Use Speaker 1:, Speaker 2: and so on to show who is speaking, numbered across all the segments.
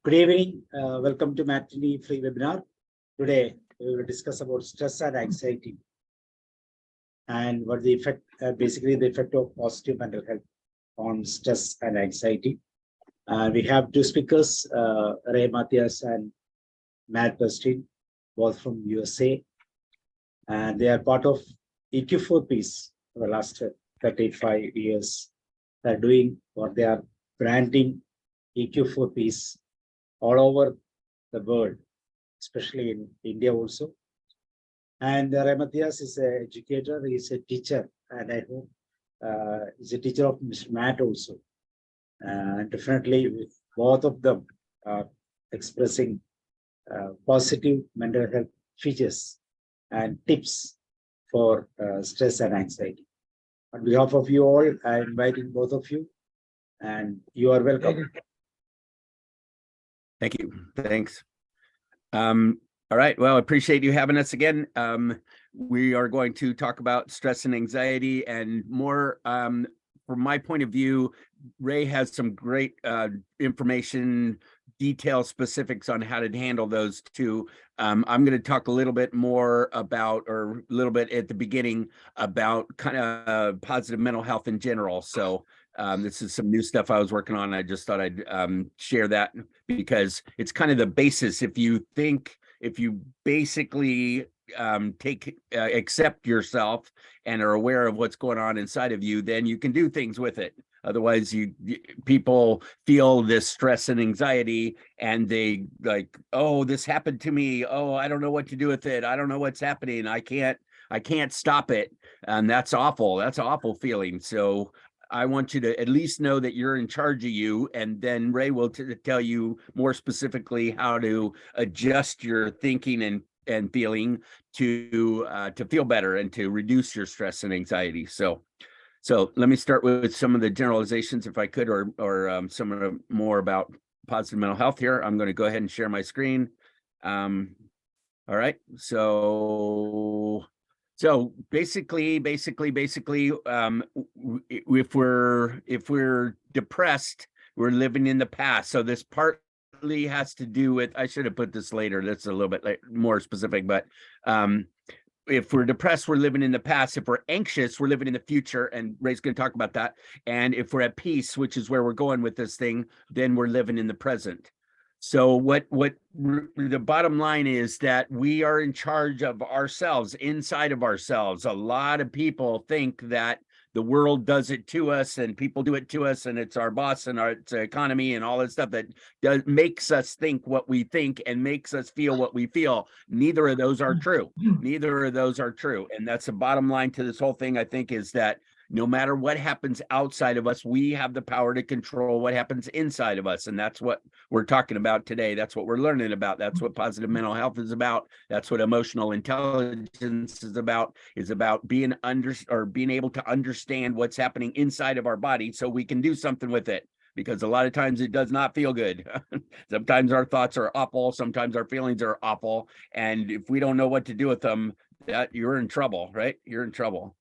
Speaker 1: Good evening. Welcome to Matinee Free Webinar. Today, we will discuss about stress and anxiety and what the effect, basically the effect of positive mental health on stress and anxiety. We have two speakers, MATHIS and PERELSTEIN, both from USA, and they are part of EQ4PEACE for the last 35 years. They're doing what they are branding EQ4PEACE all over the world, especially in India also. And MATHIS is an educator, he is a teacher, and I hope he's a teacher of Mr. Matt also. Definitely, with both of them expressing positive mental health features and tips for stress and anxiety. On behalf of you all, I am inviting both of you, and you are welcome.
Speaker 2: Thank you. Thanks. All right. Well, I appreciate you having us again. We are going to talk about stress and anxiety, and more from my point of view. Ray has some great information, detail specifics on how to handle those two. I'm going to talk a little bit more about, or a little bit at the beginning, about kind of positive mental health in general. So this is some new stuff I was working on. I just thought I'd share that because it's kind of the basis. If you basically accept yourself and are aware of what's going on inside of you, then you can do things with it. Otherwise, people feel this stress and anxiety, and they like, oh, this happened to me. Oh, I don't know what to do with it. I don't know what's happening. I can't stop it. And that's awful. That's an awful feeling. So I want you to at least know that you're in charge of you, and then Ray will tell you more specifically how to adjust your thinking and feeling to feel better and to reduce your stress and anxiety. So let me start with some of the generalizations, if I could, or some of the more about positive mental health here. I'm going to go ahead and share my screen. All right. So basically, if we're depressed, we're living in the past. So this partly has to do with, I should have put this later. That's a little bit more specific, but if we're depressed, we're living in the past. If we're anxious, we're living in the future, and Ray's going to talk about that. And if we're at peace, which is where we're going with this thing, then we're living in the present. So what the bottom line is that we are in charge of ourselves, inside of ourselves. A lot of people think that the world does it to us, and people do it to us, and it's our boss and it's our economy and all that stuff that makes us think what we think and makes us feel what we feel. Neither of those are true. Neither of those are true. And that's the bottom line to this whole thing, I think, is that no matter what happens outside of us, we have the power to control what happens inside of us. And that's what we're talking about today. That's what we're learning about. That's what positive mental health is about. That's what emotional intelligence is about being able to understand what's happening inside of our body so we can do something with it. Because a lot of times it does not feel good. Sometimes our thoughts are awful. Sometimes our feelings are awful. And if we don't know what to do with them, you're in trouble, right? You're in trouble.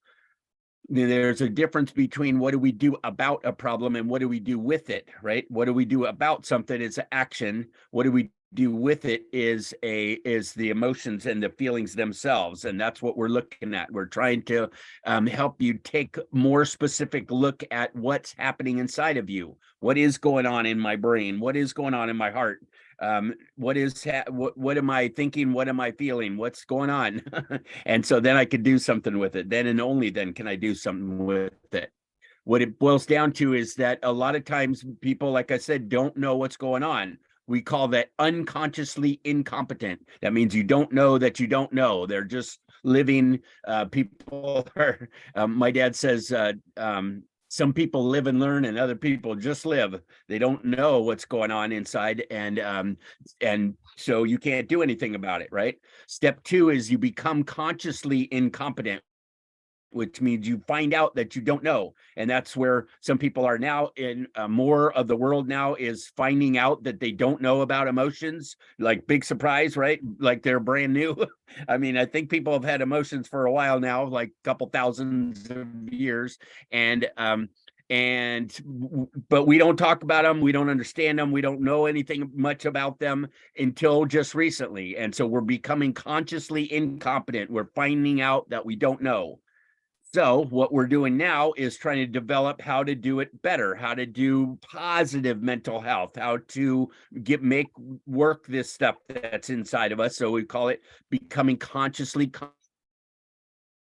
Speaker 2: There's a difference between what do we do about a problem and what do we do with it, right? What do we do about something is action. What do we do with it is the emotions and the feelings themselves. And that's what we're looking at. We're trying to help you take more specific look at what's happening inside of you. What is going on in my brain? What is going on in my heart? What am I thinking? What am I feeling? What's going on? And so then I could do something with it. Then and only then can I do something with it. What it boils down to is that a lot of times people, like I said, don't know what's going on. We call that unconsciously incompetent. That means you don't know that you don't know. They're just living. People are, my dad says, some people live and learn and other people just live. They don't know what's going on inside. And so you can't do anything about it, right? Step 2 is you become consciously incompetent, which means you find out that you don't know. And that's where some people are now in more of the world now is finding out that they don't know about emotions, like big surprise, right? Like they're brand new. I mean, I think people have had emotions for a while now, like a couple thousands of years. And but we don't talk about them. We don't understand them. We don't know anything much about them until just recently. And so we're becoming consciously incompetent. We're finding out that we don't know. So what we're doing now is trying to develop how to do it better, how to do positive mental health, how to make work this stuff that's inside of us. So we call it becoming consciously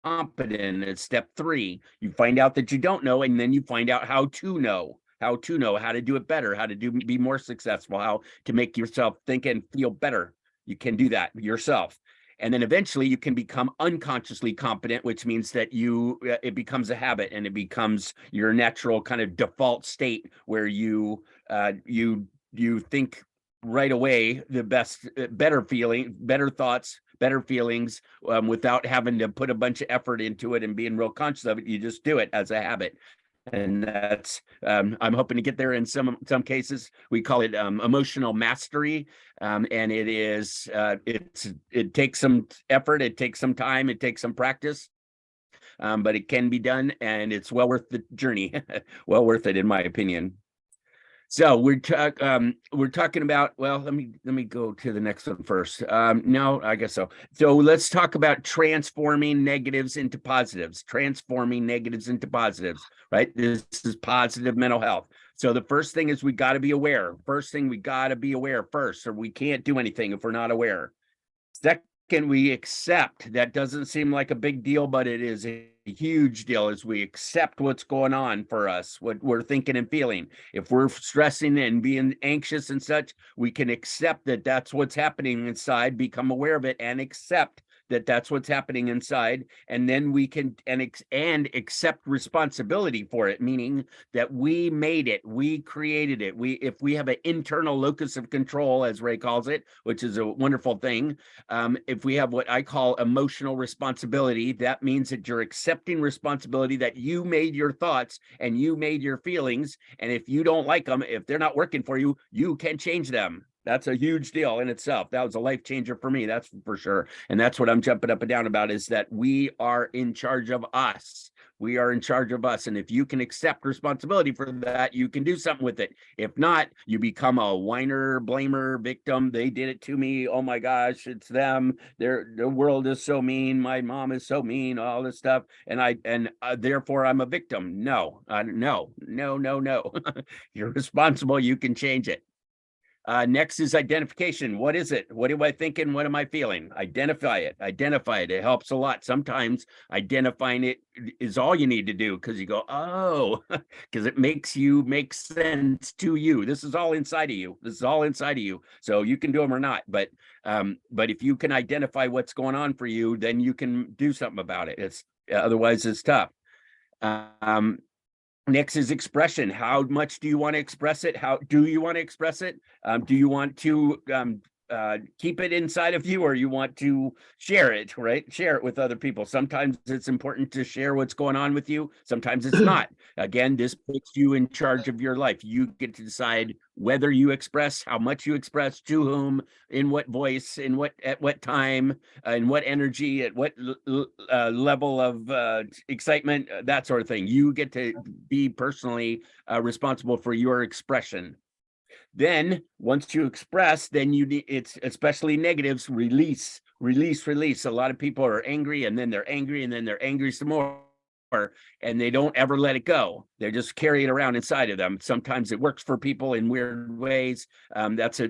Speaker 2: competent. It's step 3. You find out that you don't know, and then you find out how to know, how to do it better, how to be more successful, how to make yourself think and feel better. You can do that yourself. And then eventually you can become unconsciously competent, which means that it becomes a habit, and it becomes your natural kind of default state where you think right away the better thoughts, better feelings, without having to put a bunch of effort into it and being real conscious of it. You just do it as a habit. And that's I'm hoping to get there in some cases. We call it emotional mastery, and it takes some effort, it takes some time, it takes some practice, but it can be done, and it's well worth the journey. Well worth it, in my opinion. So we're talking about, well, let me go to the next one first. No, I guess so. So let's talk about transforming negatives into positives. Transforming negatives into positives, right? This is positive mental health. So the first thing is we got to be aware. First thing, we got to be aware first, or we can't do anything if we're not aware. Second, we accept. That doesn't seem like a big deal, but it is a huge deal, as we accept what's going on for us, what we're thinking and feeling. If we're stressing and being anxious and such, we can accept that that's what's happening inside, become aware of it, and accept that that's what's happening inside. And then we can and accept responsibility for it, meaning that we made it, we created it. If we have an internal locus of control, as Ray calls it, which is a wonderful thing, if we have what I call emotional responsibility, that means that you're accepting responsibility, that you made your thoughts and you made your feelings. And if you don't like them, if they're not working for you, you can change them. That's a huge deal in itself. That was a life changer for me, that's for sure. And that's what I'm jumping up and down about, is that we are in charge of us. We are in charge of us. And if you can accept responsibility for that, you can do something with it. If not, you become a whiner, blamer, victim. They did it to me. Oh my gosh, it's them. The world is so mean. My mom is so mean, all this stuff. And therefore I'm a victim. No. You're responsible. You can change it. Next is identification. What is it? What am I thinking? What am I feeling? Identify it. It helps a lot. Sometimes identifying it is all you need to do, because you go, oh, because it makes make sense to you. This is all inside of you. So you can do them or not. But if you can identify what's going on for you, then you can do something about it. Otherwise it's tough. Next is expression. How much do you want to express it? How do you want to express it? Do you want to keep it inside of you, or you want to share it, right? Share it with other people. Sometimes it's important to share what's going on with you. Sometimes it's not. Again, this puts you in charge of your life. You get to decide whether you express, how much you express, to whom, in what voice, at what time, in what energy, at what level of excitement, that sort of thing. You get to be personally responsible for your expression. Then once you express, then it's especially negatives, release. A lot of people are angry, and then they're angry, and then they're angry some more, and they don't ever let it go. They're just carrying it around inside of them. Sometimes it works for people in weird ways. That's a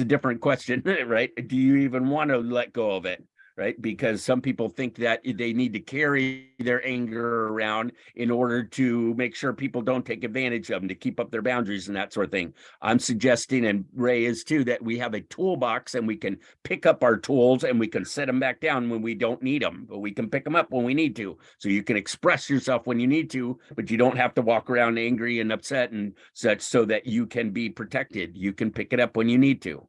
Speaker 2: different question, right? Do you even want to let go of it? Right? Because some people think that they need to carry their anger around in order to make sure people don't take advantage of them, to keep up their boundaries and that sort of thing. I'm suggesting, and Ray is too, that we have a toolbox, and we can pick up our tools and we can set them back down when we don't need them, but we can pick them up when we need to. So you can express yourself when you need to, but you don't have to walk around angry and upset and such, so that you can be protected. You can pick it up when you need to.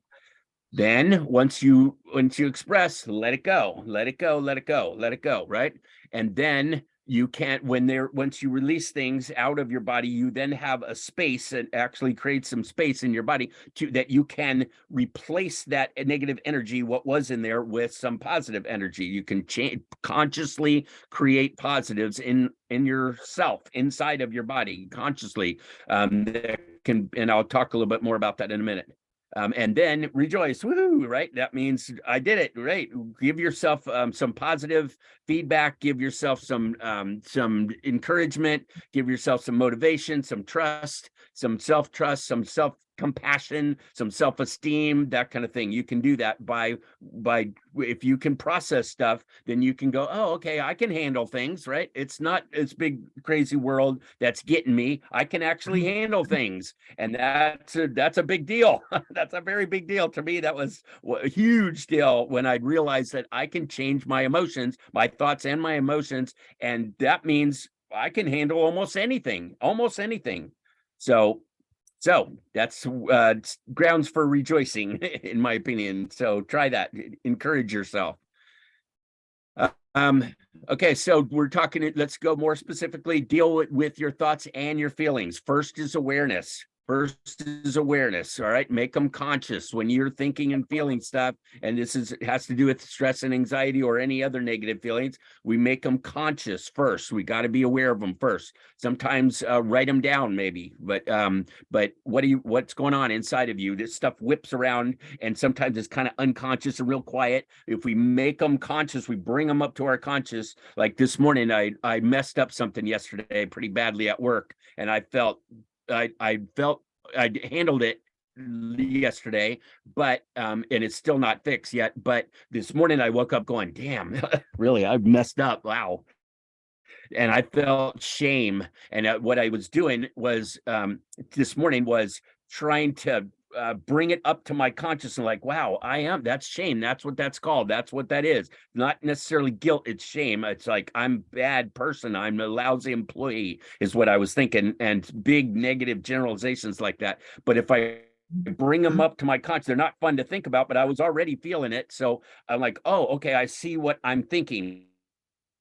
Speaker 2: Then once you express, let it go, right? And then you can't, once you release things out of your body, you then have a space, and actually create some space in your body that you can replace that negative energy, what was in there, with some positive energy. You can consciously create positives in yourself, inside of your body, consciously. That can, and I'll talk a little bit more about that in a minute. And then rejoice, woohoo, right? That means I did it, right? Give yourself some positive feedback, give yourself some encouragement, give yourself some motivation, some trust, some self-trust, some self-compassion, some self-esteem, that kind of thing. You can do that by if you can process stuff, then you can go, oh, okay, I can handle things, right? It's not this big crazy world that's getting me. I can actually handle things, and that's a big deal. That's a very big deal to me. That was a huge deal when I realized that I can change my emotions, my thoughts and my emotions, and that means I can handle almost anything. So that's grounds for rejoicing, in my opinion. So try that. Encourage yourself. Okay, so we're talking, let's go more specifically, deal with your thoughts and your feelings. First is awareness. All right? Make them conscious when you're thinking and feeling stuff. And this has to do with stress and anxiety or any other negative feelings. We make them conscious first. We got to be aware of them first. Sometimes write them down, maybe. But what's going on inside of you? This stuff whips around, and sometimes it's kind of unconscious and real quiet. If we make them conscious, we bring them up to our conscious. Like this morning, I messed up something yesterday pretty badly at work, and I felt I handled it yesterday, but and it's still not fixed yet. But this morning I woke up going, damn, really, I've messed up. Wow. And I felt shame. And what I was doing was this morning was trying to bring it up to my conscious, and like, wow, that's shame. That's what that's called. That's what that is. Not necessarily guilt, it's shame. It's like, I'm a bad person, I'm a lousy employee, is what I was thinking, and big negative generalizations like that. But if I bring them up to my conscious, they're not fun to think about, but I was already feeling it. So I'm like, oh, okay, I see what I'm thinking.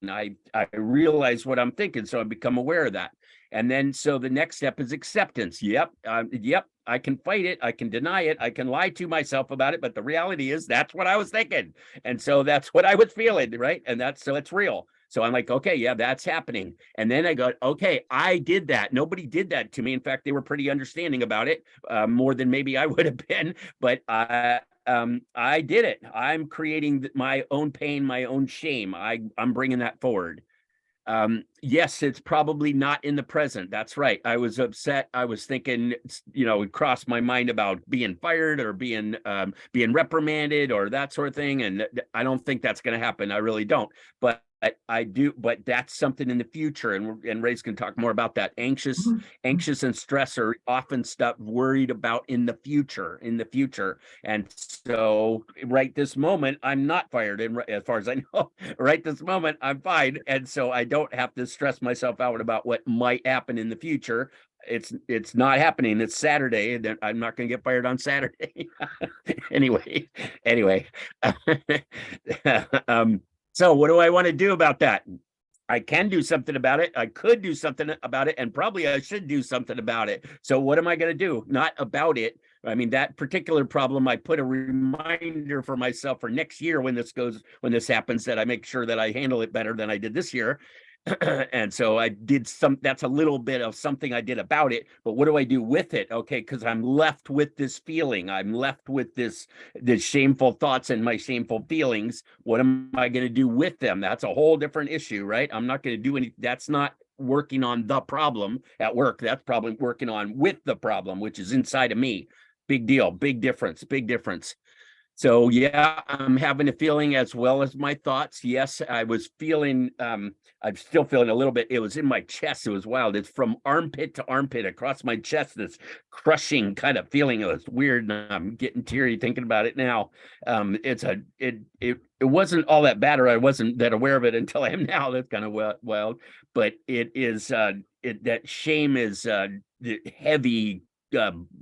Speaker 2: And I realize what I'm thinking, so I become aware of that. And then, so the next step is acceptance. Yep, I can fight it, I can deny it, I can lie to myself about it, but the reality is that's what I was thinking, and so that's what I was feeling, right? And so it's real. So I'm like, okay, yeah, that's happening. And then I go, okay, I did that. Nobody did that to me. In fact, they were pretty understanding about it, more than maybe I would have been. But I did it. I'm creating my own pain, my own shame. I'm bringing that forward. Yes, it's probably not in the present. That's right. I was upset. I was thinking, it crossed my mind about being fired or being reprimanded or that sort of thing. And I don't think that's going to happen. I really don't. But I do, but that's something in the future, and Ray's can talk more about that. Anxious and stress are often stuff worried about in the future. And so right this moment, I'm not fired, and as far as I know, right this moment, I'm fine. And so I don't have to stress myself out about what might happen in the future. It's not happening. It's Saturday, and I'm not going to get fired on Saturday. anyway. So what do I want to do about that? I can do something about it. I could do something about it, and probably I should do something about it. So what am I going to do? Not about it. I mean, that particular problem, I put a reminder for myself for next year when this happens, that I make sure that I handle it better than I did this year. And so I did that's a little bit of something I did about it, but what do I do with it? Okay, because I'm left with this feeling. I'm left with this shameful thoughts and my shameful feelings. What am I going to do with them? That's a whole different issue, right? I'm not going to do that's not working on the problem at work. That's probably working on with the problem, which is inside of me. Big deal, big difference. So yeah, I'm having a feeling as well as my thoughts. Yes, I was feeling, I'm still feeling a little bit, it was in my chest. It was wild. It's from armpit to armpit across my chest, this crushing kind of feeling. It was weird, and I'm getting teary thinking about it now. It wasn't all that bad, or I wasn't that aware of it until I am now. That's kind of wild, but it is, that shame is heavy,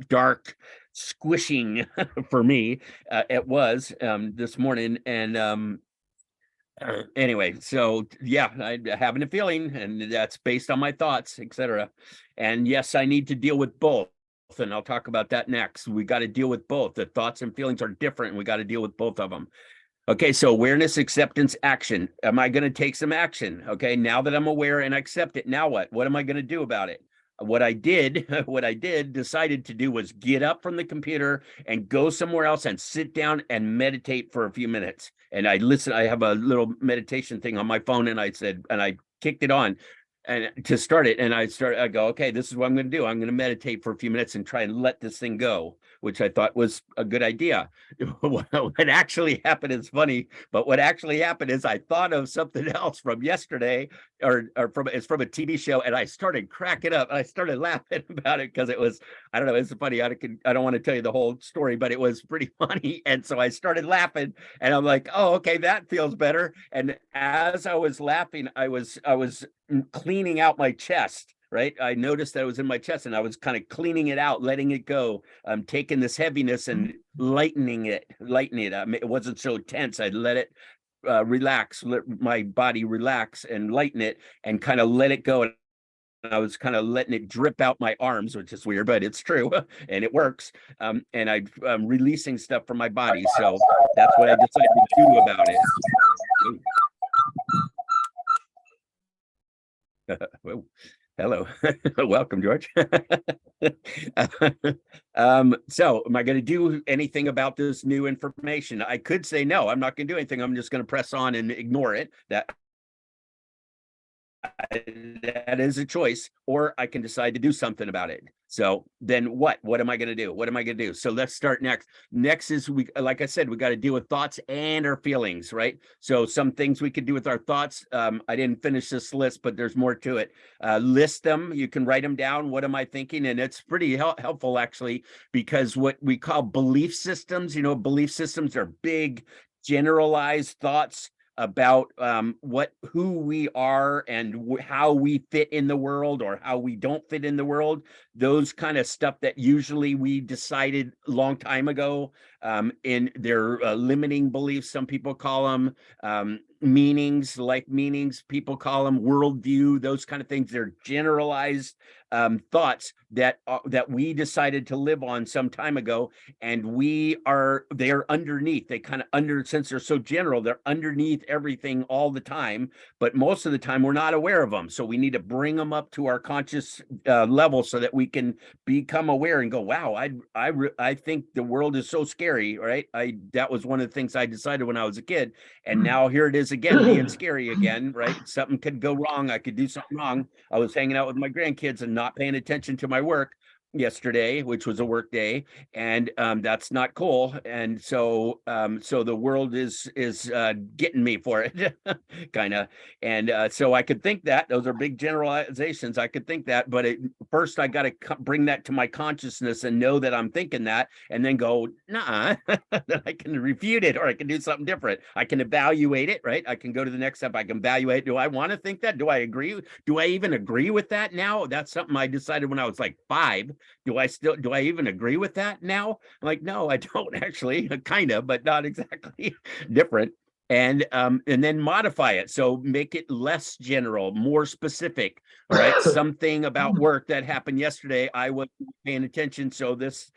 Speaker 2: dark, squishing for me. It was this morning, and Anyway, so yeah, I'm having a feeling, and that's based on my thoughts, etc. And yes, I need to deal with both, and I'll talk about that next. We got to deal with both. The thoughts and feelings are different, and we got to deal with both of them. Okay, so awareness, acceptance, action. Am I going to take some action? Okay, now that I'm aware and accept it, now what? What am I going to do about it? What I decided to do was get up from the computer and go somewhere else and sit down and meditate for a few minutes. And I have a little meditation thing on my phone, and I kicked it on and to start it. And I go, okay, this is what I'm going to do. I'm going to meditate for a few minutes and try and let this thing go, which I thought was a good idea. What actually happened is funny, but what actually happened is I thought of something else from yesterday, it's from a TV show, and I started cracking up and I started laughing about it because it was, I don't know, it's funny. I don't want to tell you the whole story, but it was pretty funny. And so I started laughing, and I'm like, oh, okay, that feels better. And as I was laughing, I was cleaning out my chest. Right. I noticed that it was in my chest, and I was kind of cleaning it out, letting it go. Taking this heaviness and lightening it. It wasn't so tense. I'd let it relax, let my body relax and lighten it, and kind of let it go. And I was kind of letting it drip out my arms, which is weird, but it's true and it works. And I'm releasing stuff from my body. So that's what I decided to do about it. Whoa. Hello. Welcome, George. So am I going to do anything about this new information? I could say, no, I'm not going to do anything. I'm just going to press on and ignore it. That is a choice, or I can decide to do something about it. So then what am I going to do? What am I going to do? So let's start next is, like I said, we got to deal with thoughts and our feelings, right? So some things we could do with our thoughts. I didn't finish this list, but there's more to it. List them. You can write them down. What am I thinking? And it's pretty helpful, actually, because what we call belief systems, belief systems are big generalized thoughts about who we are and how we fit in the world, or how we don't fit in the world. Those kind of stuff that usually we decided a long time ago, in their limiting beliefs, some people call them, meanings, life meanings, people call them worldview, those kind of things. They're generalized thoughts that we decided to live on some time ago, and they're underneath. They kind of since they're so general, they're underneath everything all the time, but most of the time we're not aware of them. So we need to bring them up to our conscious level so that we can become aware and go, wow, I think the world is so scary, right? That was one of the things I decided when I was a kid, and now here it is again, being scary again, right? Something could go wrong. I could do something wrong. I was hanging out with my grandkids and not paying attention to my work yesterday, which was a work day, and that's not cool. And so the world is getting me for it, kind of. And so I could think that those are big generalizations. I could think that, but first I got to bring that to my consciousness and know that I'm thinking that, and then go, nah. Then I can refute it, or I can do something different. I can evaluate it, right? I can go to the next step. I can evaluate. Do I want to think that? Do I agree? Do I even agree with that now? That's something I decided when I was like 5. Do I even agree with that now? I'm like, no, I don't actually, kind of, but not exactly. Different. And then modify it. So make it less general, more specific, right? Something about work that happened yesterday, I wasn't paying attention. So this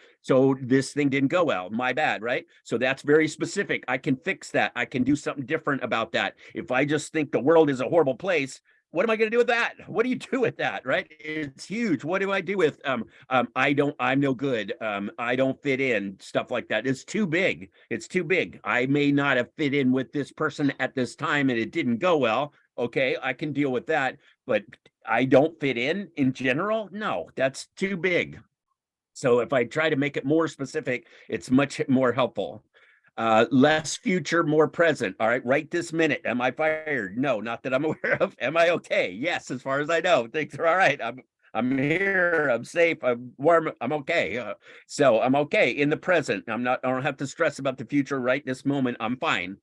Speaker 2: thing didn't go well. My bad, right? So that's very specific. I can fix that. I can do something different about that. If I just think the world is a horrible place, what am I going to do with that? What do you do with that? Right? It's huge. What do I do with I'm no good. I don't fit in, stuff like that. It's too big. It's too big. I may not have fit in with this person at this time and it didn't go well. Okay, I can deal with that. But I don't fit in general. No, that's too big. So if I try to make it more specific, it's much more helpful. Less future, more present. All right, right this minute. Am I fired? No, not that I'm aware of. Am I okay? Yes, as far as I know, things are all right. I'm here. I'm safe. I'm warm. I'm okay. So I'm okay in the present. I don't have to stress about the future right this moment. I'm fine.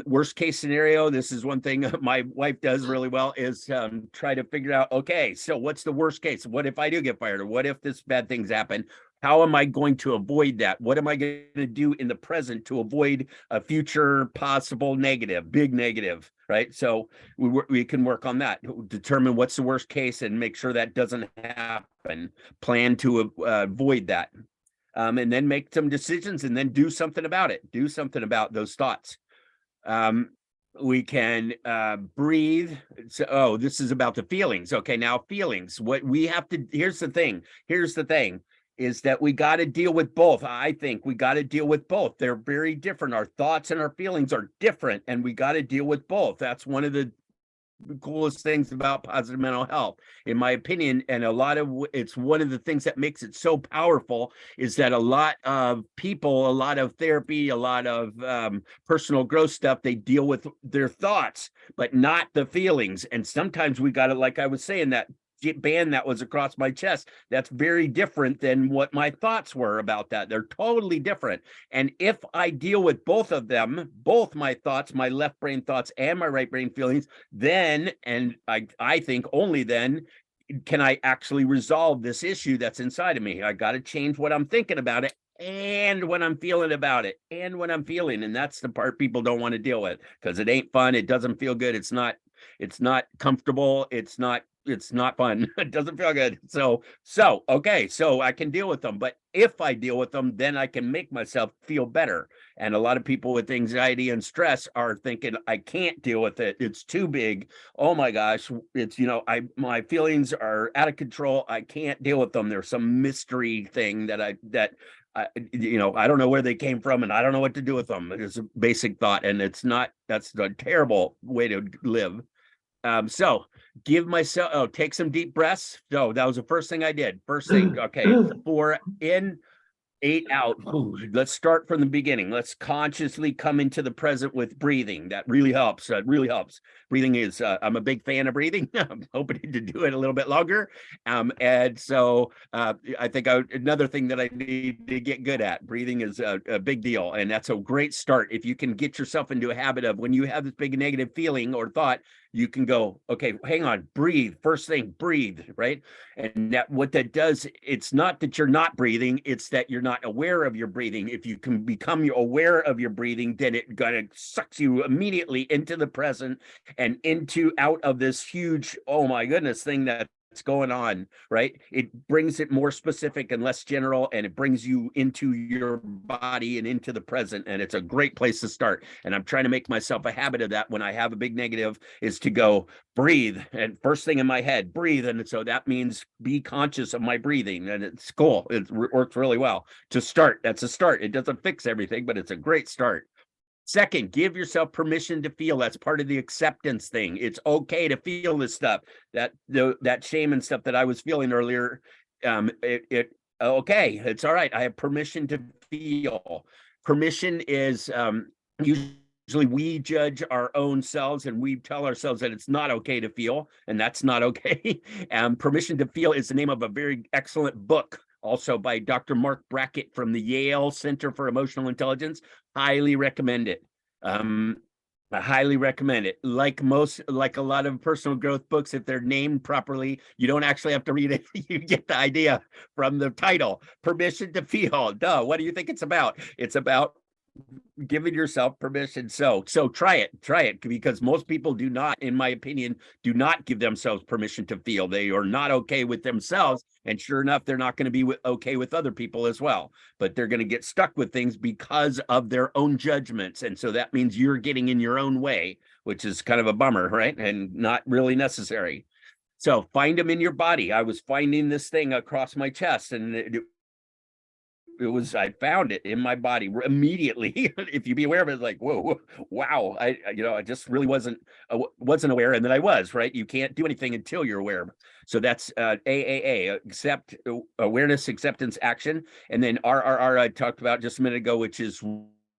Speaker 2: Worst case scenario, this is one thing my wife does really well, is try to figure out, okay, so what's the worst case? What if I do get fired? Or what if this bad things happen? How am I going to avoid that? What am I going to do in the present to avoid a future possible negative, big negative, right? So we can work on that, determine what's the worst case and make sure that doesn't happen, plan to avoid that. And then make some decisions and then do something about it. Do something about those thoughts. We can breathe. So, this is about the feelings. Okay, now feelings. What we have to, here's the thing is that we got to deal with both. I think we got to deal with both. They're very different. Our thoughts and our feelings are different, and we got to deal with both. That's one of the coolest things about positive mental health, in my opinion. And it's one of the things that makes it so powerful is that a lot of people, a lot of therapy, a lot of personal growth stuff, they deal with their thoughts, but not the feelings. And sometimes we got to, like I was saying, that band that was across my chest, that's very different than what my thoughts were about that. They're totally different. And if I deal with both of them, both my thoughts, my left brain thoughts and my right brain feelings, then, and I think only then, can I actually resolve this issue that's inside of me. I got to change what I'm thinking about it and when I'm feeling about it and when I'm feeling. And that's the part people don't want to deal with, because it ain't fun. It doesn't feel good. It's not comfortable. It's not fun. It doesn't feel good. So okay, so I can deal with them. But if I deal with them, then I can make myself feel better. And a lot of people with anxiety and stress are thinking, I can't deal with it. It's too big. Oh my gosh. It's, my feelings are out of control. I can't deal with them. There's some mystery thing that I don't know where they came from and I don't know what to do with them. It's a basic thought, and that's a terrible way to live. So give myself, take some deep breaths. So that was the first thing I did. First thing, okay, 4 in, 8 out. Ooh, let's start from the beginning. Let's consciously come into the present with breathing. That really helps. Breathing is, I'm a big fan of breathing. I'm hoping to do it a little bit longer. And so I think another thing that I need to get good at, breathing is a big deal. And that's a great start. If you can get yourself into a habit of, when you have this big negative feeling or thought, you can go, okay, hang on, breathe. First thing, breathe, right? And what that does, it's not that you're not breathing, it's that you're not aware of your breathing. If you can become aware of your breathing, then it kind of sucks you immediately into the present and out of this huge, oh my goodness, thing that's going on, right? It brings it more specific and less general, and it brings you into your body and into the present. And it's a great place to start. And I'm trying to make myself a habit of that when I have a big negative, is to go breathe. And first thing in my head, breathe. And so that means be conscious of my breathing. And it's cool. It works really well to start. That's a start. It doesn't fix everything, but it's a great start. Second, give yourself permission to feel. That's part of the acceptance thing. It's okay to feel this stuff, that shame and stuff that I was feeling earlier. Okay, it's all right. I have permission to feel. Permission is usually we judge our own selves and we tell ourselves that it's not okay to feel, and that's not okay. Permission to Feel is the name of a very excellent book, also by Dr. Mark Brackett from the Yale Center for Emotional Intelligence. Highly recommend it. I highly recommend it. Like a lot of personal growth books, if they're named properly, you don't actually have to read it. You get the idea from the title. Permission to Feel. Duh, what do you think it's about? It's about giving yourself permission. So try it, because most people do not, in my opinion, do not give themselves permission to feel. They are not okay with themselves, and sure enough, they're not going to be okay with other people as well. But they're going to get stuck with things because of their own judgments, and so that means you're getting in your own way, which is kind of a bummer, right? And not really necessary. So find them in your body. I was finding this thing across my chest, and I found it in my body immediately. If you be aware of it, it's like, whoa, wow. I just really wasn't aware. And then I was, right? You can't do anything until you're aware. So that's AAA, awareness, acceptance, action. And then RRR, I talked about just a minute ago, which is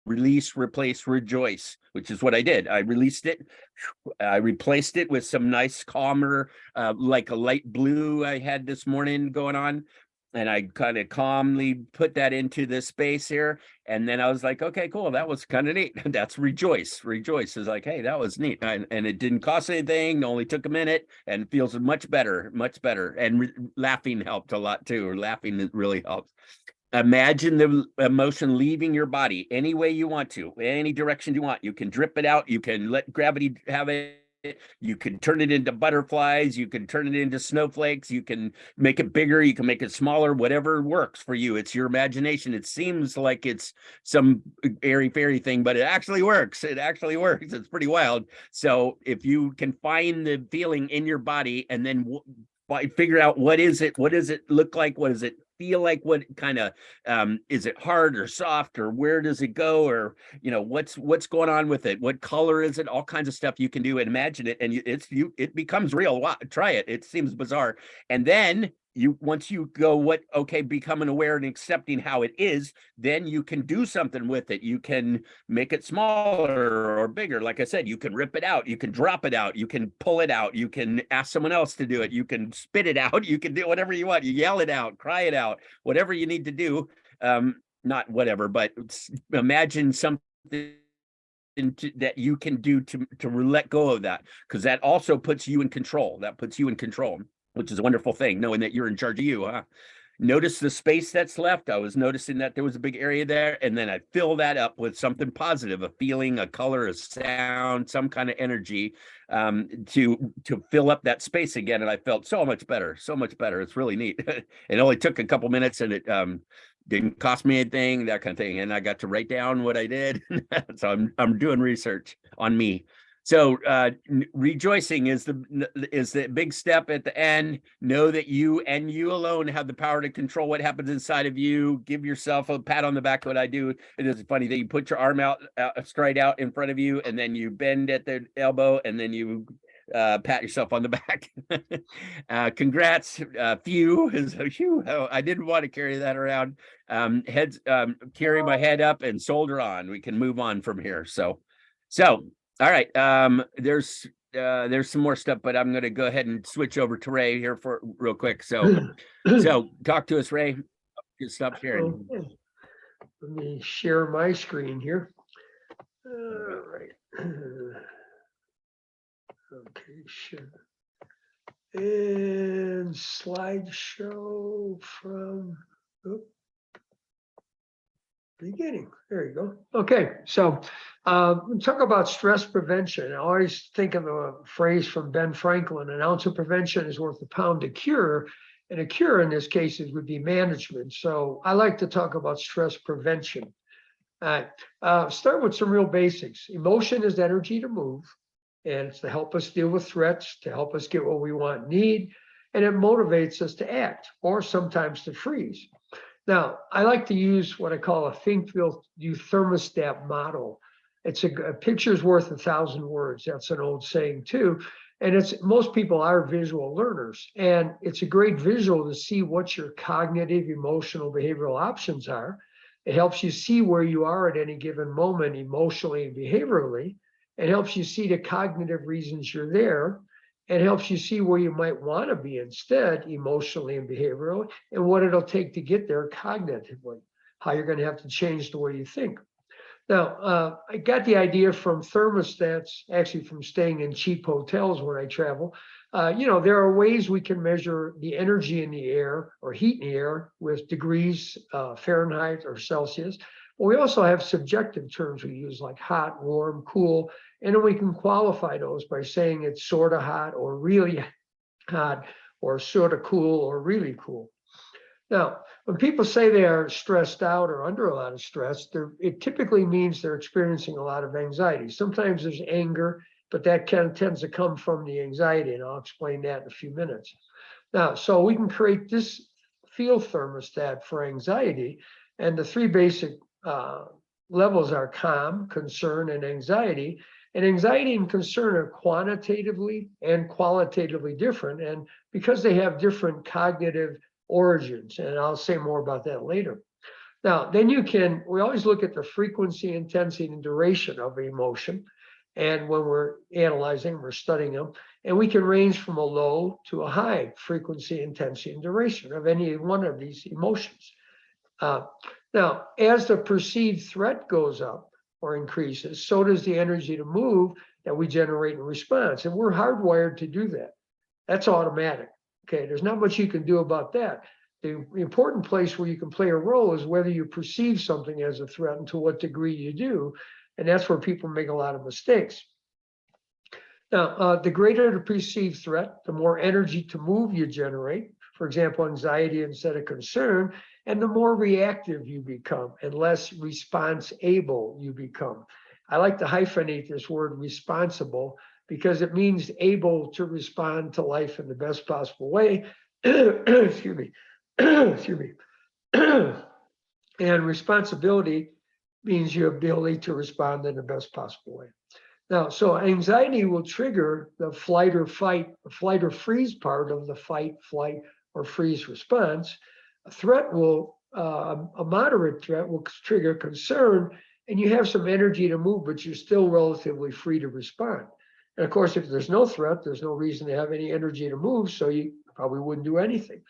Speaker 2: release, replace, rejoice, which is what I did. I released it. I replaced it with some nice, calmer, like a light blue I had this morning going on. And I kind of calmly put that into this space here. And then I was like, okay, cool. That was kind of neat. That's rejoice. Rejoice is like, hey, that was neat. And it didn't cost anything. Only took a minute, and feels much better, much better. And laughing helped a lot too. Or laughing really helps. Imagine the emotion leaving your body any way you want to, any direction you want. You can drip it out. You can let gravity have it. You can turn it into butterflies. You can turn it into snowflakes. You can make it bigger. You can make it smaller, whatever works for you. It's your imagination. It seems like it's some airy fairy thing, but it actually works. It actually works. It's pretty wild. So if you can find the feeling in your body and then figure out what is it, what does it look like, what does it feel like, what kind of is it hard or soft, or where does it go, or what's going on with it, what color is it, all kinds of stuff you can do and imagine it, and it becomes real. Wow, try it. It seems bizarre. And then once you go, becoming aware and accepting how it is, then you can do something with it. You can make it smaller or bigger. Like I said, you can rip it out, you can drop it out, you can pull it out, you can ask someone else to do it, you can spit it out, you can do whatever you want, you yell it out, cry it out, whatever you need to do. Not whatever, but imagine something that you can do to let go of that, because that also puts you in control. That puts you in control, which is a wonderful thing, knowing that you're in charge of you. Notice the space that's left. I was noticing that there was a big area there, and then I fill that up with something positive, a feeling, a color, a sound, some kind of energy, to fill up that space again. And I felt so much better, so much better. It's really neat. It only took a couple minutes, and it didn't cost me anything, that kind of thing. And I got to write down what I did. So I'm doing research on me. So rejoicing is the big step at the end. Know that you and you alone have the power to control what happens inside of you. Give yourself a pat on the back. What I do, it is funny that you put your arm out straight out in front of you, and then you bend at the elbow, and then you pat yourself on the back. Congrats. Phew is phew. I didn't want to carry that around. Carry my head up and shoulder on. We can move on from here. So all right. There's some more stuff, but I'm going to go ahead and switch over to Ray here for real quick. So talk to us, Ray. Stop sharing.
Speaker 3: Okay. Let me share my screen here. All right. Okay, sure. And slideshow from beginning. There you go. Okay, so talk about stress prevention. I always think of a phrase from Ben Franklin: an ounce of prevention is worth a pound of cure. And a cure in this case would be management. So I like to talk about stress prevention. Start with some real basics. Emotion is energy to move, and it's to help us deal with threats, to help us get what we want and need, and it motivates us to act, or sometimes to freeze. Now, I like to use what I call a think, feel, do thermostat model. It's a picture's worth 1,000 words. That's an old saying too. And most people are visual learners, and it's a great visual to see what your cognitive, emotional, behavioral options are. It helps you see where you are at any given moment, emotionally and behaviorally. It helps you see the cognitive reasons you're there. It helps you see where you might want to be instead, emotionally and behaviorally, and what it'll take to get there cognitively, how you're going to have to change the way you think. Now, I got the idea from thermostats, actually from staying in cheap hotels when I travel. There are ways we can measure the energy in the air or heat in the air with degrees Fahrenheit or Celsius. But we also have subjective terms we use like hot, warm, cool, and then we can qualify those by saying it's sort of hot or really hot or sort of cool or really cool. Now, when people say they are stressed out or under a lot of stress, it typically means they're experiencing a lot of anxiety. Sometimes there's anger, but that tends to come from the anxiety, and I'll explain that in a few minutes. Now, so we can create this field thermostat for anxiety, and the three basic levels are calm, concern, and anxiety. And anxiety and concern are quantitatively and qualitatively different, and because they have different cognitive origins, and I'll say more about that later. Now, then we always look at the frequency, intensity, and duration of emotion. And when we're analyzing, we're studying them, and we can range from a low to a high frequency, intensity, and duration of any one of these emotions. Now, as the perceived threat goes up or increases, so does the energy to move that we generate in response. And we're hardwired to do that. That's automatic. Okay, there's not much you can do about that. The important place where you can play a role is whether you perceive something as a threat and to what degree you do. And that's where people make a lot of mistakes. Now, the greater the perceived threat, the more energy to move you generate. For example, anxiety instead of concern, and the more reactive you become and less response able you become. I like to hyphenate this word responsible because it means able to respond to life in the best possible way. Excuse me. Excuse me. And responsibility means your ability to respond in the best possible way. Now, so anxiety will trigger the flight or freeze part of the fight, flight, or freeze response. A threat will, a moderate threat will trigger concern, and you have some energy to move, but you're still relatively free to respond. And of course, if there's no threat, there's no reason to have any energy to move, so you probably wouldn't do anything.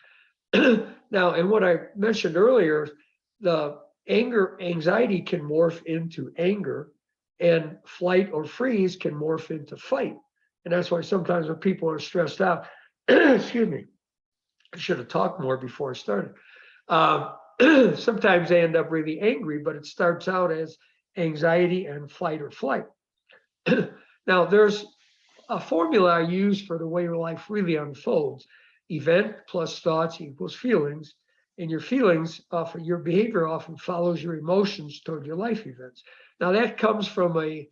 Speaker 3: Now, and what I mentioned earlier, the anxiety can morph into anger, and flight or freeze can morph into fight. And that's why sometimes when people are stressed out, excuse me, I should have talked more before I started. Sometimes they end up really angry, but it starts out as anxiety and fight or flight. Now, there's a formula I use for the way life really unfolds. Event plus thoughts equals feelings. And your feelings, your behavior often follows your emotions toward your life events. Now that comes from a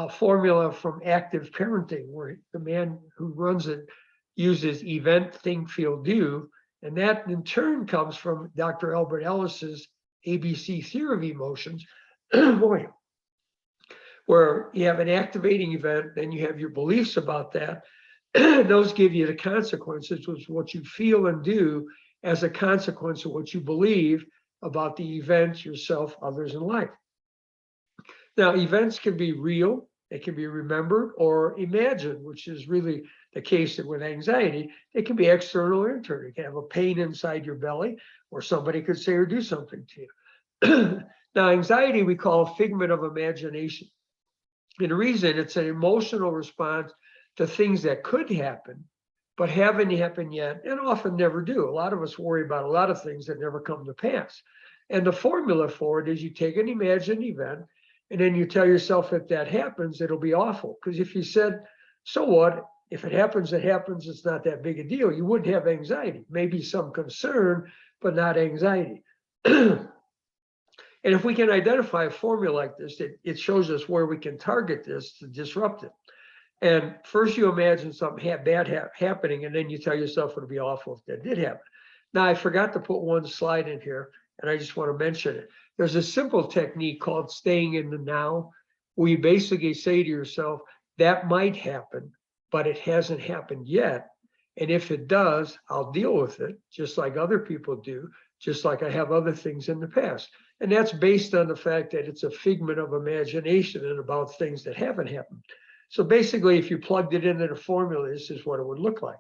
Speaker 3: formula from active parenting, where the man who runs it uses event, think, feel, do. And that in turn comes from Dr. Albert Ellis's ABC theory of emotions, boy, where you have an activating event, then you have your beliefs about that. Those give you the consequences, which is what you feel and do as a consequence of what you believe about the event, yourself, others, and life. Now, events can be real, they can be remembered or imagined, which is really the case with anxiety. It can be external or internal. You can have a pain inside your belly, or somebody could say or do something to you. Now, anxiety we call a figment of imagination. And the reason, it's an emotional response to things that could happen, but haven't happened yet, and often never do. A lot of us worry about a lot of things that never come to pass. And the formula for it is you take an imagined event, and then you tell yourself if that happens, it'll be awful. Because if you said, so what? If it happens, it happens. It's not that big a deal. You wouldn't have anxiety, maybe some concern, but not anxiety. And if we can identify a formula like this, it shows us where we can target this to disrupt it. And first you imagine something bad happening, and then you tell yourself it'll be awful if that did happen. Now, I forgot to put one slide in here, and I just want to mention it. There's a simple technique called staying in the now, where you basically say to yourself, that might happen, but it hasn't happened yet. And if it does, I'll deal with it, just like other people do, just like I have other things in the past. And that's based on the fact that it's a figment of imagination and about things that haven't happened. So basically, if you plugged it into the formula, this is what it would look like.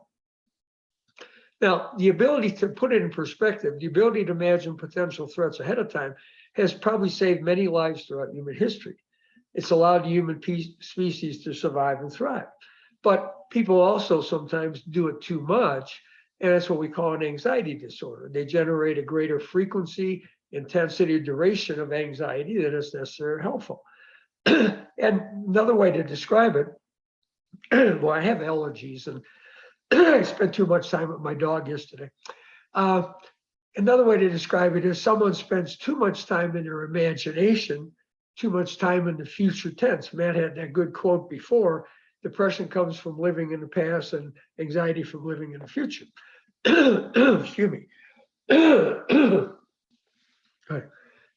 Speaker 3: Now, the ability to put it in perspective, the ability to imagine potential threats ahead of time has probably saved many lives throughout human history. It's allowed the human species to survive and thrive. But people also sometimes do it too much, and that's what we call an anxiety disorder. They generate a greater frequency, intensity, or duration of anxiety than is necessarily helpful. And another way to describe it, well, I have allergies, and I spent too much time with my dog yesterday. Another way to describe it is someone spends too much time in their imagination, too much time in the future tense. Matt had that good quote before. Depression comes from living in the past, and anxiety from living in the future. Excuse me.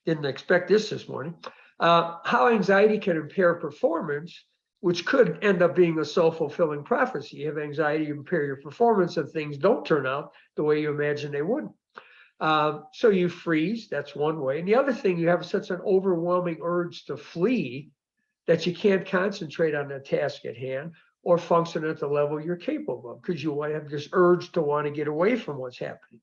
Speaker 3: Didn't expect this morning. How anxiety can impair performance, which could end up being a self-fulfilling prophecy. You have anxiety, you impair your performance, and things don't turn out the way you imagine they would. So you freeze, that's one way. And the other thing, you have such an overwhelming urge to flee that you can't concentrate on the task at hand or function at the level you're capable of, because you have this urge to want to get away from what's happening.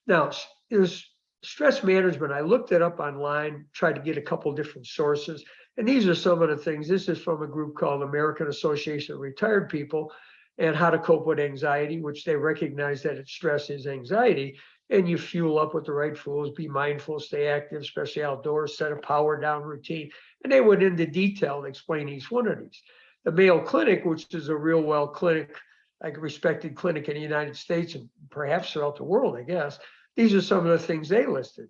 Speaker 3: Now, there's stress management. I looked it up online, tried to get a couple different sources. And these are some of the things. This is from a group called American Association of Retired People. and how to cope with anxiety, which they recognize that it's stress is anxiety. And you fuel up with the right foods, be mindful, stay active, especially outdoors, set a power down routine. And they went into detail to explain each one of these. The Mayo Clinic, which is a real well clinic, like a respected clinic in the United States and perhaps throughout the world, I guess, these are some of the things they listed.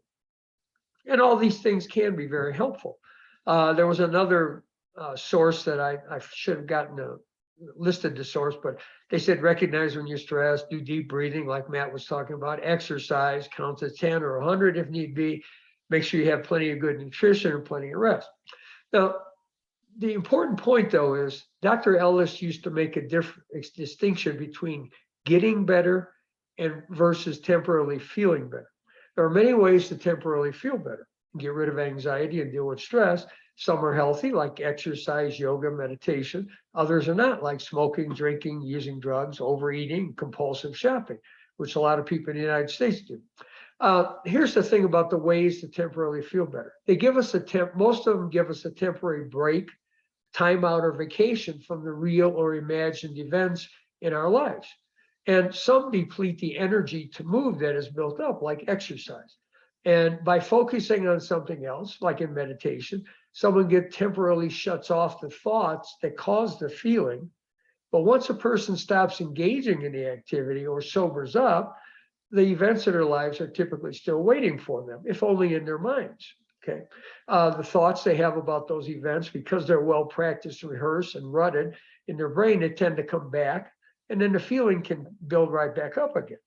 Speaker 3: And all these things can be very helpful. There was another source that I should have gotten listed the source, but they said recognize when you're stressed, do deep breathing like Matt was talking about, exercise, count to 10 or 100 if need be, make sure you have plenty of good nutrition and plenty of rest. Now, the important point though is Dr. Ellis used to make a distinction between getting better and versus temporarily feeling better. There are many ways to temporarily feel better, get rid of anxiety and deal with stress. Some are healthy, like exercise, yoga, meditation. Others are not, like smoking, drinking, using drugs, overeating, compulsive shopping, which a lot of people in the United States do. Here's the thing about the ways to temporarily feel better. They give us most of them give us a temporary break, time out, or vacation from the real or imagined events in our lives. And some deplete the energy to move that is built up, like exercise. And by focusing on something else, like in meditation, someone temporarily shuts off the thoughts that cause the feeling. But once a person stops engaging in the activity or sobers up, the events in their lives are typically still waiting for them, if only in their minds. Okay, the thoughts they have about those events, because they're well practiced, rehearsed, and rutted in their brain, they tend to come back, and then the feeling can build right back up again.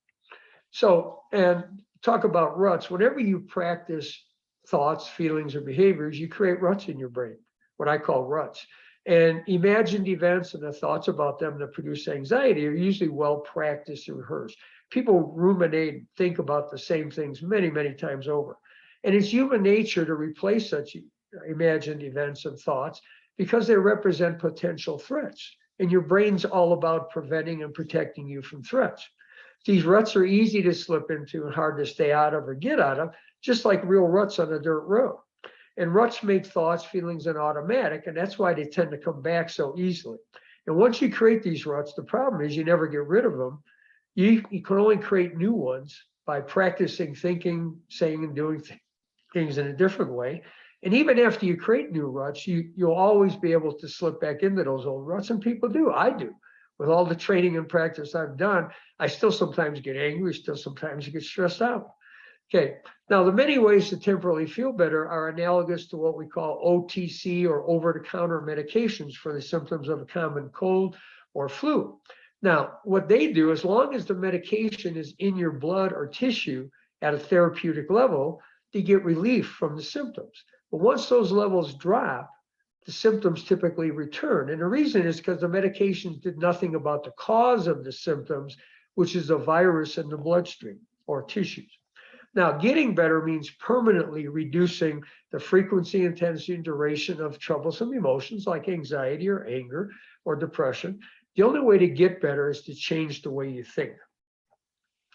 Speaker 3: So, and talk about ruts. Whenever you practice thoughts, feelings, or behaviors, you create ruts in your brain, what I call ruts. And imagined events and the thoughts about them that produce anxiety are usually well practiced and rehearsed. People ruminate, think about the same things many, many times over. And it's human nature to replace such imagined events and thoughts because they represent potential threats. And your brain's all about preventing and protecting you from threats. These ruts are easy to slip into and hard to stay out of or get out of, just like real ruts on a dirt road. And ruts make thoughts, feelings, and automatic, and that's why they tend to come back so easily. And once you create these ruts, the problem is you never get rid of them. You can only create new ones by practicing thinking, saying, and doing things in a different way. And even after you create new ruts, you'll always be able to slip back into those old ruts, and people do. I do. With all the training and practice I've done, I still sometimes get angry, still sometimes get stressed out. Okay, now the many ways to temporarily feel better are analogous to what we call OTC or over-the-counter medications for the symptoms of a common cold or flu. Now, what they do, as long as the medication is in your blood or tissue at a therapeutic level, they get relief from the symptoms. But once those levels drop, the symptoms typically return. And the reason is because the medications did nothing about the cause of the symptoms, which is a virus in the bloodstream or tissues. Now, getting better means permanently reducing the frequency, intensity, and duration of troublesome emotions like anxiety or anger or depression. The only way to get better is to change the way you think.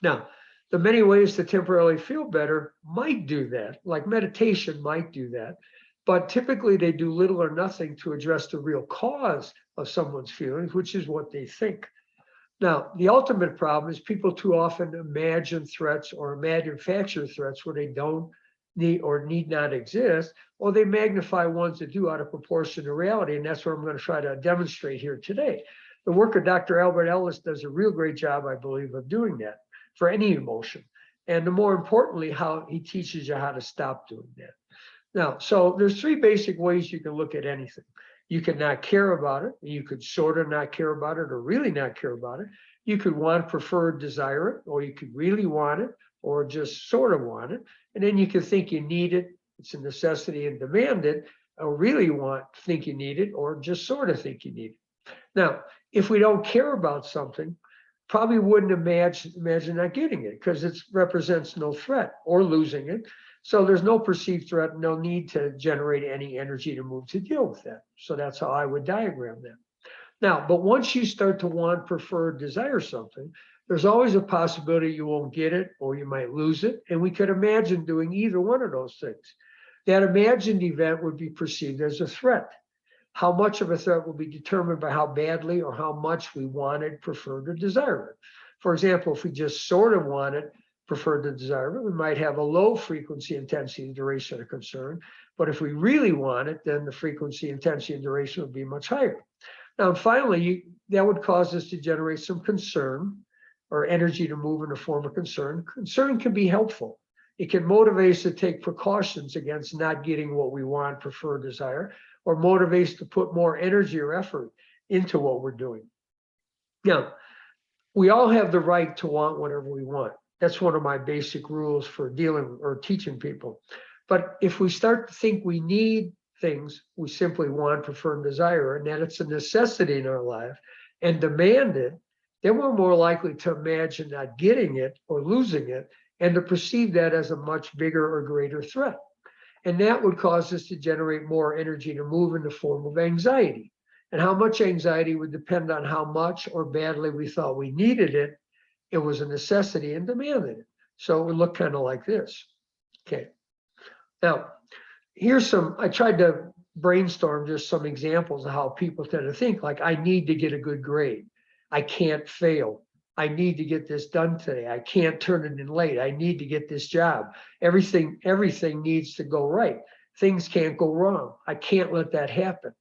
Speaker 3: Now, the many ways to temporarily feel better might do that, like meditation might do that, but typically they do little or nothing to address the real cause of someone's feelings, which is what they think. Now, the ultimate problem is people too often imagine threats or manufacture threats where they don't need or need not exist, or they magnify ones that do out of proportion to reality. And that's what I'm going to try to demonstrate here today. The work of Dr. Albert Ellis does a real great job, I believe, of doing that for any emotion. And the more importantly, how he teaches you how to stop doing that. Now, so there's three basic ways you can look at anything. You could not care about it. You could sort of not care about it or really not care about it. You could want, prefer, desire it, or you could really want it or just sort of want it. And then you could think you need it. It's a necessity and demand it, or really think you need it, or just sort of think you need it. Now, if we don't care about something, probably wouldn't imagine not getting it because it represents no threat or losing it. So there's no perceived threat, no need to generate any energy to move to deal with that. So that's how I would diagram that. Now, but once you start to want, prefer, desire something, there's always a possibility you won't get it or you might lose it. And we could imagine doing either one of those things. That imagined event would be perceived as a threat. How much of a threat will be determined by how badly or how much we want it, preferred, or desire it. For example, if we just sort of want it, preferred, or desire it, we might have a low frequency, intensity, and duration of concern. But if we really want it, then the frequency, intensity, and duration would be much higher. Now, finally, that would cause us to generate some concern or energy to move in the form of concern. Concern can be helpful. It can motivate us to take precautions against not getting what we want, prefer, desire, or motivate us to put more energy or effort into what we're doing. Now, we all have the right to want whatever we want. That's one of my basic rules for dealing or teaching people. But if we start to think we need things we simply want, prefer, and desire, and that it's a necessity in our life and demand it, then we're more likely to imagine not getting it or losing it and to perceive that as a much bigger or greater threat. And that would cause us to generate more energy to move in the form of anxiety. And how much anxiety would depend on how much or badly we thought we needed it. It was a necessity and demanded it. So it would look kind of like this. Okay. Now, here's I tried to brainstorm just some examples of how people tend to think, like, I need to get a good grade. I can't fail. I need to get this done today. I can't turn it in late. I need to get this job. Everything needs to go right. Things can't go wrong. I can't let that happen.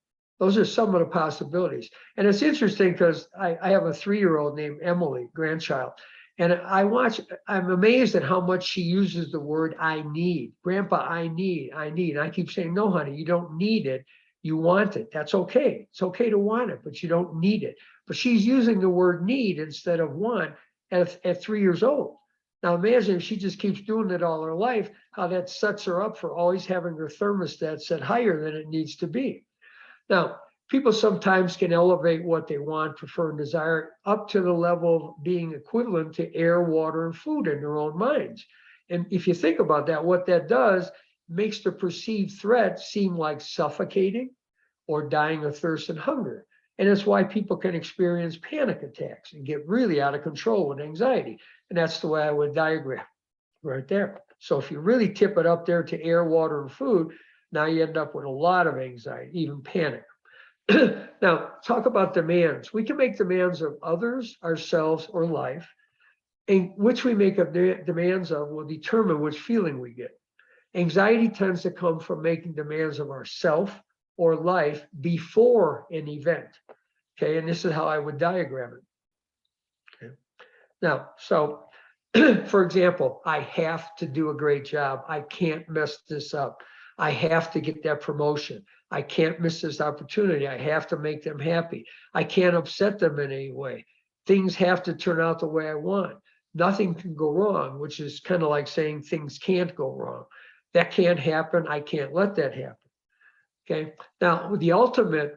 Speaker 3: Those are some of the possibilities. And it's interesting because I have a 3-year-old named Emily, grandchild. And I'm amazed at how much she uses the word I need. Grandpa, I need. And I keep saying, no, honey, you don't need it. You want it. That's okay. It's okay to want it, but you don't need it. But she's using the word need instead of want at 3 years old. Now imagine if she just keeps doing it all her life, how that sets her up for always having her thermostat set higher than it needs to be. Now, people sometimes can elevate what they want, prefer, and desire up to the level of being equivalent to air, water, and food in their own minds. And if you think about that, what that does makes the perceived threat seem like suffocating or dying of thirst and hunger. And it's why people can experience panic attacks and get really out of control with anxiety. And that's the way I would diagram right there. So if you really tip it up there to air, water, and food, now you end up with a lot of anxiety, even panic. Now, talk about demands. We can make demands of others, ourselves, or life, and which we make demands of will determine which feeling we get. Anxiety tends to come from making demands of ourself or life before an event. Okay, and this is how I would diagram it. Okay. Now, so for example, I have to do a great job. I can't mess this up. I have to get that promotion. I can't miss this opportunity. I have to make them happy. I can't upset them in any way. Things have to turn out the way I want. Nothing can go wrong, which is kind of like saying things can't go wrong. That can't happen. I can't let that happen. Okay. Now, the ultimate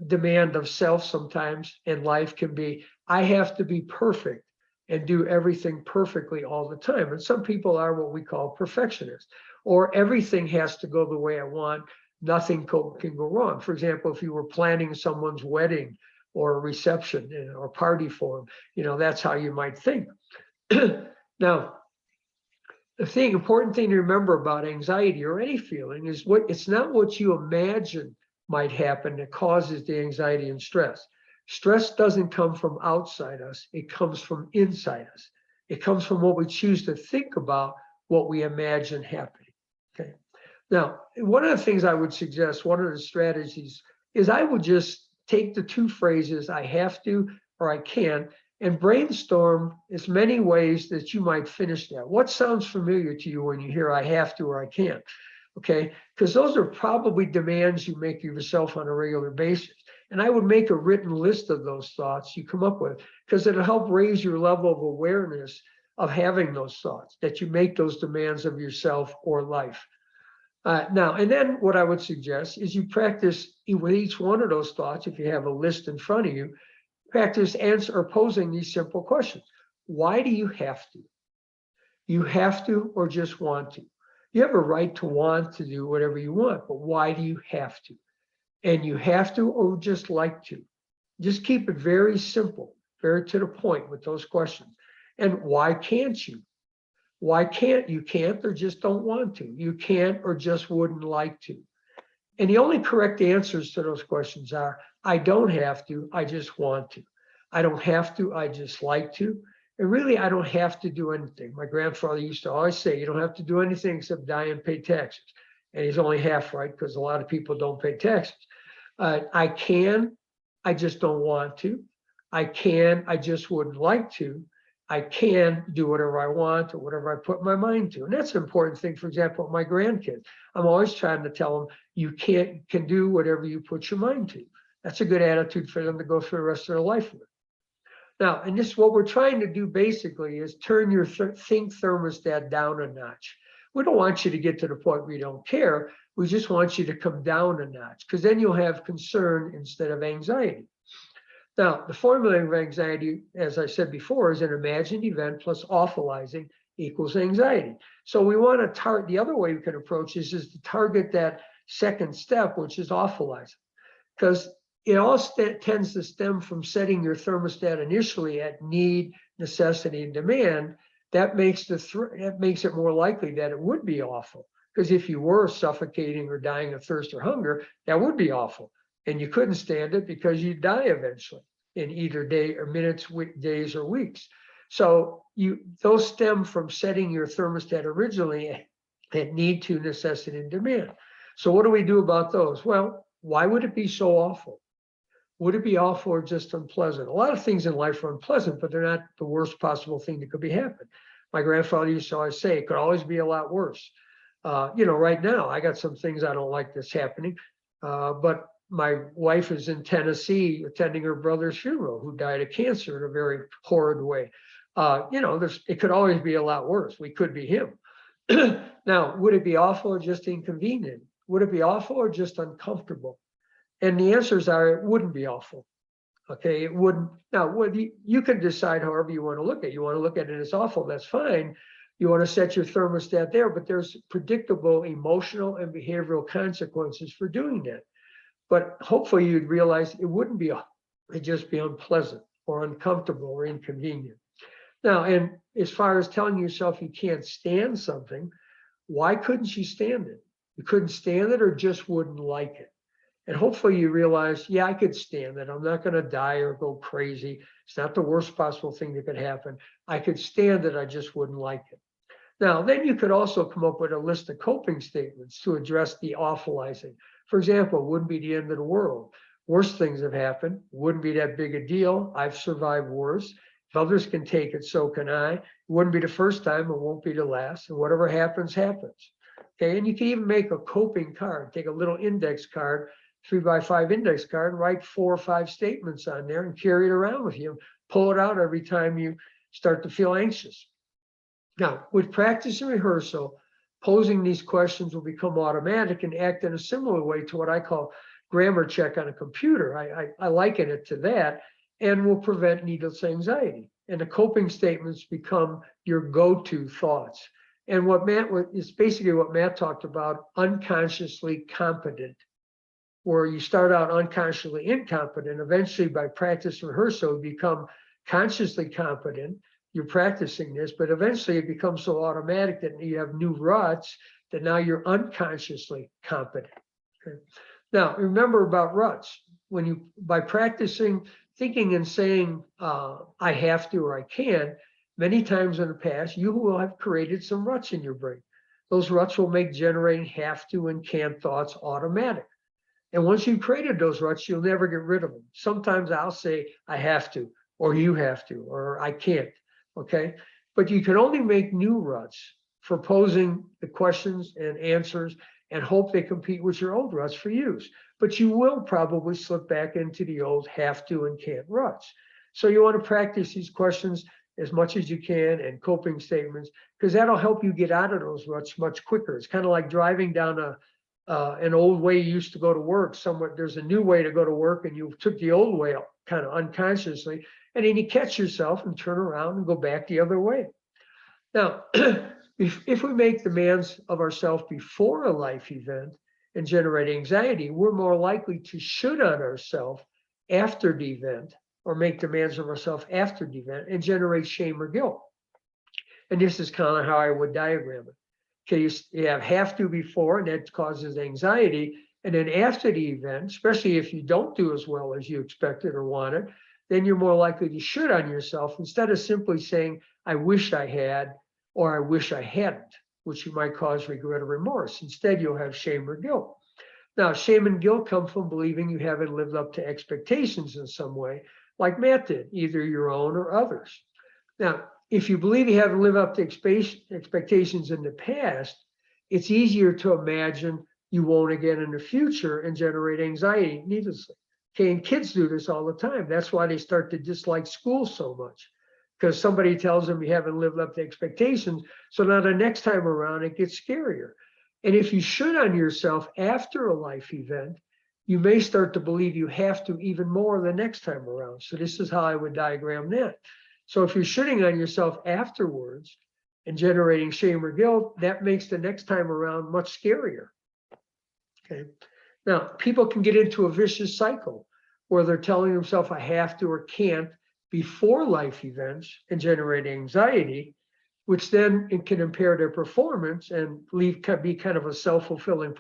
Speaker 3: demand of self sometimes in life can be, I have to be perfect and do everything perfectly all the time. And some people are what we call perfectionists, or everything has to go the way I want. Nothing can go wrong. For example, if you were planning someone's wedding or a reception or party for them, that's how you might think. Now, the important thing to remember about anxiety or any feeling is it's not what you imagine might happen that causes the anxiety and stress. Stress doesn't come from outside us. It comes from inside us. It comes from what we choose to think about, what we imagine happening. Okay. Now, one of the things I would suggest, one of the strategies is I would just take the two phrases, I have to or I can, and brainstorm as many ways that you might finish that. What sounds familiar to you when you hear I have to or I can't? Okay, because those are probably demands you make yourself on a regular basis. And I would make a written list of those thoughts you come up with, because it'll help raise your level of awareness of having those thoughts, that you make those demands of yourself or life. Now, and then what I would suggest is you practice with each one of those thoughts. If you have a list in front of you, practice posing these simple questions. Why do you have to? You have to or just want to? You have a right to want to do whatever you want, but why do you have to? And you have to or just like to? Just keep it very simple, very to the point with those questions. And why can't you? Why can't you? Can't or just don't want to? You can't or just wouldn't like to? And the only correct answers to those questions are, I don't have to, I just want to. I don't have to, I just like to. And really, I don't have to do anything. My grandfather used to always say, you don't have to do anything except die and pay taxes. And he's only half right, because a lot of people don't pay taxes. I can, I just don't want to. I can, I just wouldn't like to. I can do whatever I want or whatever I put my mind to. And that's an important thing. For example, with my grandkids, I'm always trying to tell them, you can do whatever you put your mind to. That's a good attitude for them to go through the rest of their life with. Now, and this, what we're trying to do basically is turn your think thermostat down a notch. We don't want you to get to the point where you don't care. We just want you to come down a notch, because then you'll have concern instead of anxiety. Now, the formula of anxiety, as I said before, is an imagined event plus awfulizing equals anxiety. So we want to target, the other way we can approach this is to target that second step, which is awfulizing, because it all tends to stem from setting your thermostat initially at need, necessity, and demand. That makes it more likely that it would be awful. Because if you were suffocating or dying of thirst or hunger, that would be awful. And you couldn't stand it because you'd die eventually in either day or minutes, days, or weeks. So those stem from setting your thermostat originally at need, to, necessity, and demand. So what do we do about those? Well, why would it be so awful? Would it be awful or just unpleasant? A lot of things in life are unpleasant, but they're not the worst possible thing that could be happening. My grandfather used to always say, it could always be a lot worse. Right now, I got some things I don't like that's happening, but my wife is in Tennessee attending her brother's funeral, who died of cancer in a very horrid way. It could always be a lot worse. We could be him. Now, would it be awful or just inconvenient? Would it be awful or just uncomfortable? And the answers are, it wouldn't be awful. Okay, it wouldn't. Now, you can decide however you want to look at it. You want to look at it as awful, that's fine. You want to set your thermostat there, but there's predictable emotional and behavioral consequences for doing that. But hopefully you'd realize it wouldn't be, it'd just be unpleasant or uncomfortable or inconvenient. Now, and as far as telling yourself you can't stand something, why couldn't you stand it? You couldn't stand it or just wouldn't like it. And hopefully you realize, yeah, I could stand it. I'm not going to die or go crazy. It's not the worst possible thing that could happen. I could stand it. I just wouldn't like it. Now, then you could also come up with a list of coping statements to address the awfulizing. For example, it wouldn't be the end of the world. Worse things have happened. Wouldn't be that big a deal. I've survived worse. If others can take it, so can I. It wouldn't be the first time. It won't be the last. And whatever happens, happens. Okay, and you can even make a coping card. Take a little index card, 3x5 index card, write 4 or 5 statements on there and carry it around with you. Pull it out every time you start to feel anxious. Now, with practice and rehearsal, posing these questions will become automatic and act in a similar way to what I call grammar check on a computer. I liken it to that, and will prevent needless anxiety. And the coping statements become your go-to thoughts. And what Matt talked about, unconsciously competent, where you start out unconsciously incompetent. Eventually, by practice and rehearsal, you become consciously competent. You're practicing this, but eventually it becomes so automatic that you have new ruts that now you're unconsciously competent. Okay? Now, remember about ruts. By practicing thinking and saying, I have to or I can, many times in the past, you will have created some ruts in your brain. Those ruts will make generating have to and can thoughts automatic. And once you've created those ruts, you'll never get rid of them. Sometimes I'll say, I have to, or you have to, or I can't. Okay, but you can only make new ruts for posing the questions and answers and hope they compete with your old ruts for use. But you will probably slip back into the old have to and can't ruts. So you want to practice these questions as much as you can and coping statements, because that'll help you get out of those ruts much quicker. It's kind of like driving down an old way you used to go to work. Somewhere there's a new way to go to work and you took the old way kind of unconsciously. And then you catch yourself and turn around and go back the other way. Now, if we make demands of ourselves before a life event and generate anxiety, we're more likely to should on ourselves after the event, or make demands of ourselves after the event and generate shame or guilt. And this is kind of how I would diagram it. Okay, you have to before, and that causes anxiety. And then after the event, especially if you don't do as well as you expected or wanted, then you're more likely to should on yourself instead of simply saying, I wish I had, or I wish I hadn't, which you might cause regret or remorse. Instead, you'll have shame or guilt. Now, shame and guilt come from believing you haven't lived up to expectations in some way, like Matt did, either your own or others. Now, if you believe you haven't lived up to expectations in the past, it's easier to imagine you won't again in the future and generate anxiety needlessly. Okay, and kids do this all the time. That's why they start to dislike school so much, because somebody tells them you haven't lived up to expectations. So now the next time around, it gets scarier. And if you should on yourself after a life event, you may start to believe you have to even more the next time around. So this is how I would diagram that. So if you're shitting on yourself afterwards and generating shame or guilt, that makes the next time around much scarier. Okay. Now, people can get into a vicious cycle where they're telling themselves I have to or can't before life events and generate anxiety, which then it can impair their performance and be kind of a self-fulfilling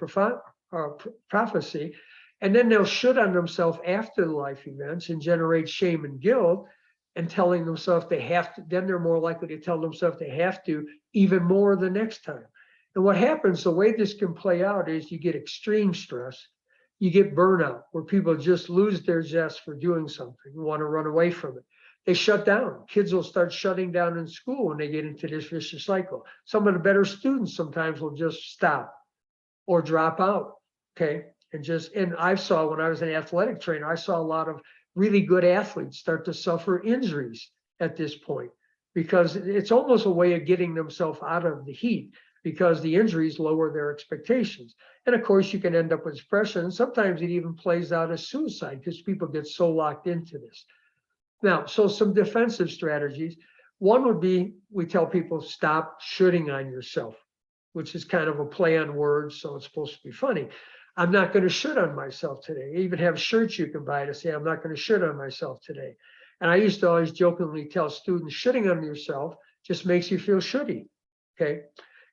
Speaker 3: prophecy. And then they'll should on themselves after the life events and generate shame and guilt and telling themselves they have to, then they're more likely to tell themselves they have to even more the next time. And what happens, the way this can play out is you get extreme stress, you get burnout, where people just lose their zest for doing something, want to run away from it. They shut down. Kids will start shutting down in school when they get into this vicious cycle. Some of the better students sometimes will just stop or drop out, okay? And I saw when I was an athletic trainer, I saw a lot of really good athletes start to suffer injuries at this point because it's almost a way of getting themselves out of the heat because the injuries lower their expectations. And of course, you can end up with depression. And sometimes it even plays out as suicide because people get so locked into this. Now, so some defensive strategies. One would be, we tell people, stop shooting on yourself, which is kind of a play on words, so it's supposed to be funny. I'm not going to shoot on myself today. I even have shirts you can buy to say, I'm not going to shoot on myself today. And I used to always jokingly tell students, shitting on yourself just makes you feel shitty, okay?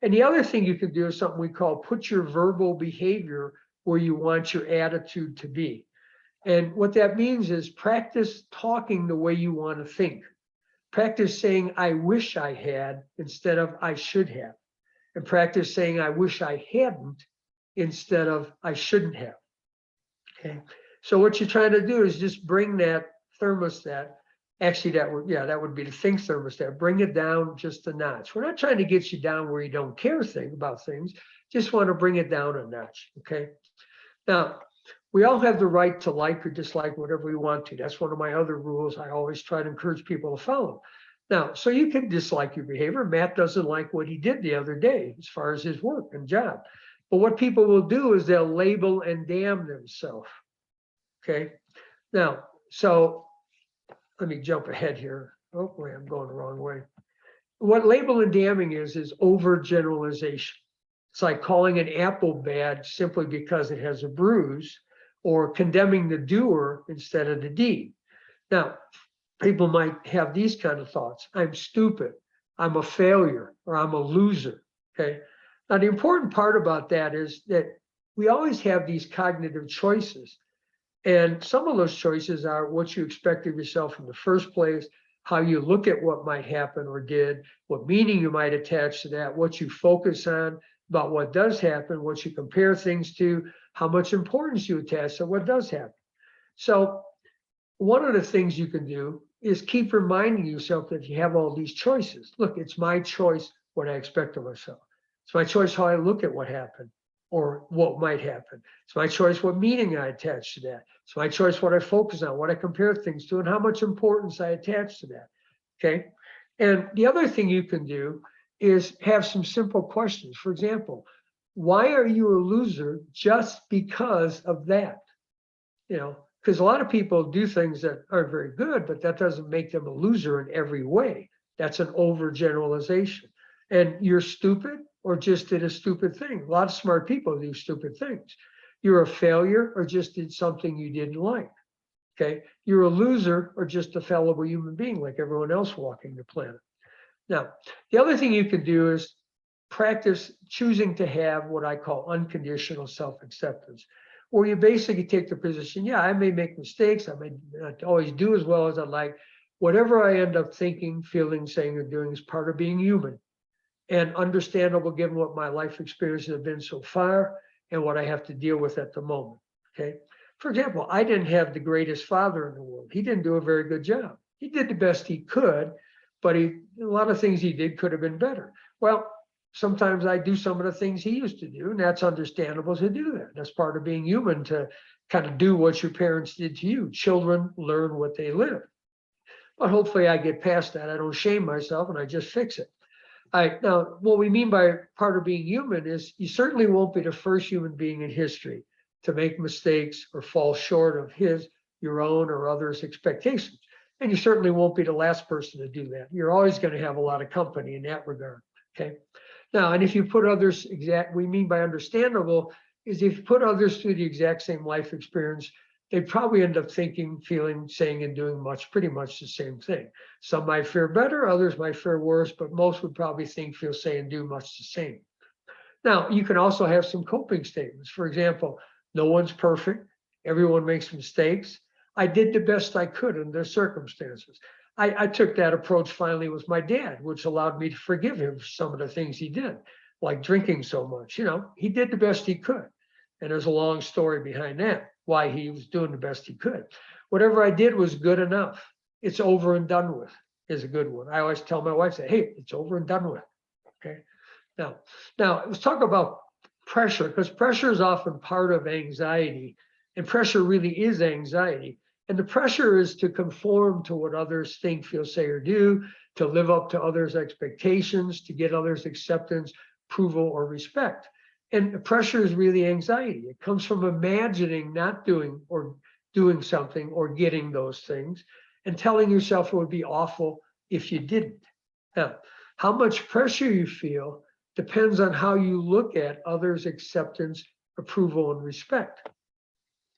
Speaker 3: And the other thing you can do is something we call put your verbal behavior where you want your attitude to be. And what that means is practice talking the way you want to think. Practice saying, I wish I had instead of I should have. And practice saying, I wish I hadn't instead of I shouldn't have. Okay. So what you're trying to do is just bring that thermostat. Actually, that would be the think thermostat. Bring it down just a notch. We're not trying to get you down where you don't care about things. Just want to bring it down a notch. Okay. Now, we all have the right to like or dislike whatever we want to. That's one of my other rules I always try to encourage people to follow. Now, so you can dislike your behavior. Matt doesn't like what he did the other day as far as his work and job. But what people will do is they'll label and damn themselves. Okay. Now, so let me jump ahead here. Oh, wait, I'm going the wrong way. What label and damning is overgeneralization. It's like calling an apple bad simply because it has a bruise, or condemning the doer instead of the deed. Now, people might have these kind of thoughts. I'm stupid, I'm a failure, or I'm a loser, okay? Now, the important part about that is that we always have these cognitive choices. And some of those choices are what you expect of yourself in the first place, how you look at what might happen or did, what meaning you might attach to that, what you focus on about what does happen, what you compare things to, how much importance you attach to what does happen. So one of the things you can do is keep reminding yourself that you have all these choices. Look, it's my choice what I expect of myself. It's my choice how I look at what happened or what might happen. It's my choice what meaning I attach to that. It's my choice what I focus on, what I compare things to, and how much importance I attach to that, okay? And the other thing you can do is have some simple questions. For example, why are you a loser just because of that? You know, because a lot of people do things that aren't very good, but that doesn't make them a loser in every way. That's an overgeneralization. And you're stupid or just did a stupid thing. A lot of smart people do stupid things. You're a failure or just did something you didn't like. Okay. You're a loser or just a fallible human being like everyone else walking the planet. Now, the other thing you can do is practice choosing to have what I call unconditional self-acceptance, where you basically take the position, yeah, I may make mistakes, I may not always do as well as I'd like. Whatever I end up thinking, feeling, saying, or doing is part of being human and understandable given what my life experiences have been so far and what I have to deal with at the moment. Okay. For example, I didn't have the greatest father in the world. He didn't do a very good job. He did the best he could, but a lot of things he did could have been better. Well, sometimes I do some of the things he used to do, and that's understandable to do that. That's part of being human, to kind of do what your parents did to you. Children learn what they live. But hopefully I get past that. I don't shame myself and I just fix it. All right, now what we mean by part of being human is you certainly won't be the first human being in history to make mistakes or fall short of your own or others' expectations. And you certainly won't be the last person to do that. You're always going to have a lot of company in that regard. Okay. Now, and if you put others we mean by understandable is if you put others through the exact same life experience, they probably end up thinking, feeling, saying, and doing pretty much the same thing. Some might fare better, others might fare worse, but most would probably think, feel, say, and do much the same. Now, you can also have some coping statements. For example, no one's perfect. Everyone makes mistakes. I did the best I could in their circumstances. I took that approach finally with my dad, which allowed me to forgive him for some of the things he did, like drinking so much. He did the best he could. And there's a long story behind that, why he was doing the best he could. Whatever I did was good enough. It's over and done with is a good one. I always tell my wife, hey, it's over and done with. Okay. Now let's talk about pressure, because pressure is often part of anxiety, and pressure really is anxiety. And the pressure is to conform to what others think, feel, say, or do, to live up to others' expectations, to get others' acceptance, approval, or respect. And the pressure is really anxiety. It comes from imagining not doing or doing something or getting those things and telling yourself it would be awful if you didn't. Now, how much pressure you feel depends on how you look at others' acceptance, approval, and respect.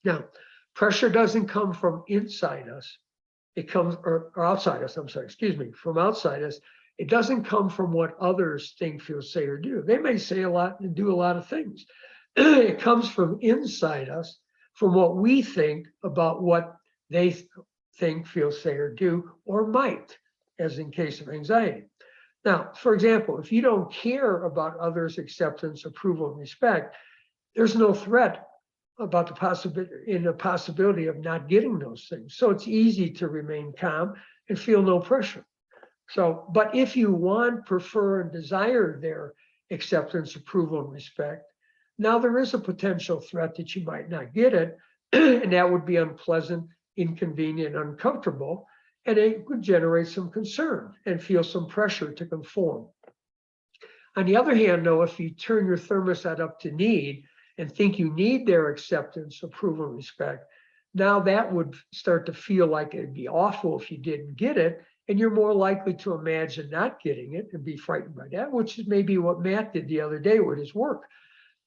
Speaker 3: Now, pressure doesn't come from inside us. It comes, or outside us, from outside us. It doesn't come from what others think, feel, say, or do. They may say a lot and do a lot of things. It comes from inside us, from what we think about what they think, feel, say, or do, or might, as in case of anxiety. Now, for example, if you don't care about others' acceptance, approval, and respect, there's no threat about the possibility of not getting those things. So it's easy to remain calm and feel no pressure. So, but if you want, prefer, and desire their acceptance, approval, and respect, now there is a potential threat that you might not get it, and that would be unpleasant, inconvenient, uncomfortable, and it would generate some concern and feel some pressure to conform. On the other hand, though, if you turn your thermostat up to need and think you need their acceptance, approval, and respect, now that would start to feel like it'd be awful if you didn't get it, and you're more likely to imagine not getting it and be frightened by that, which is maybe what Matt did the other day with his work.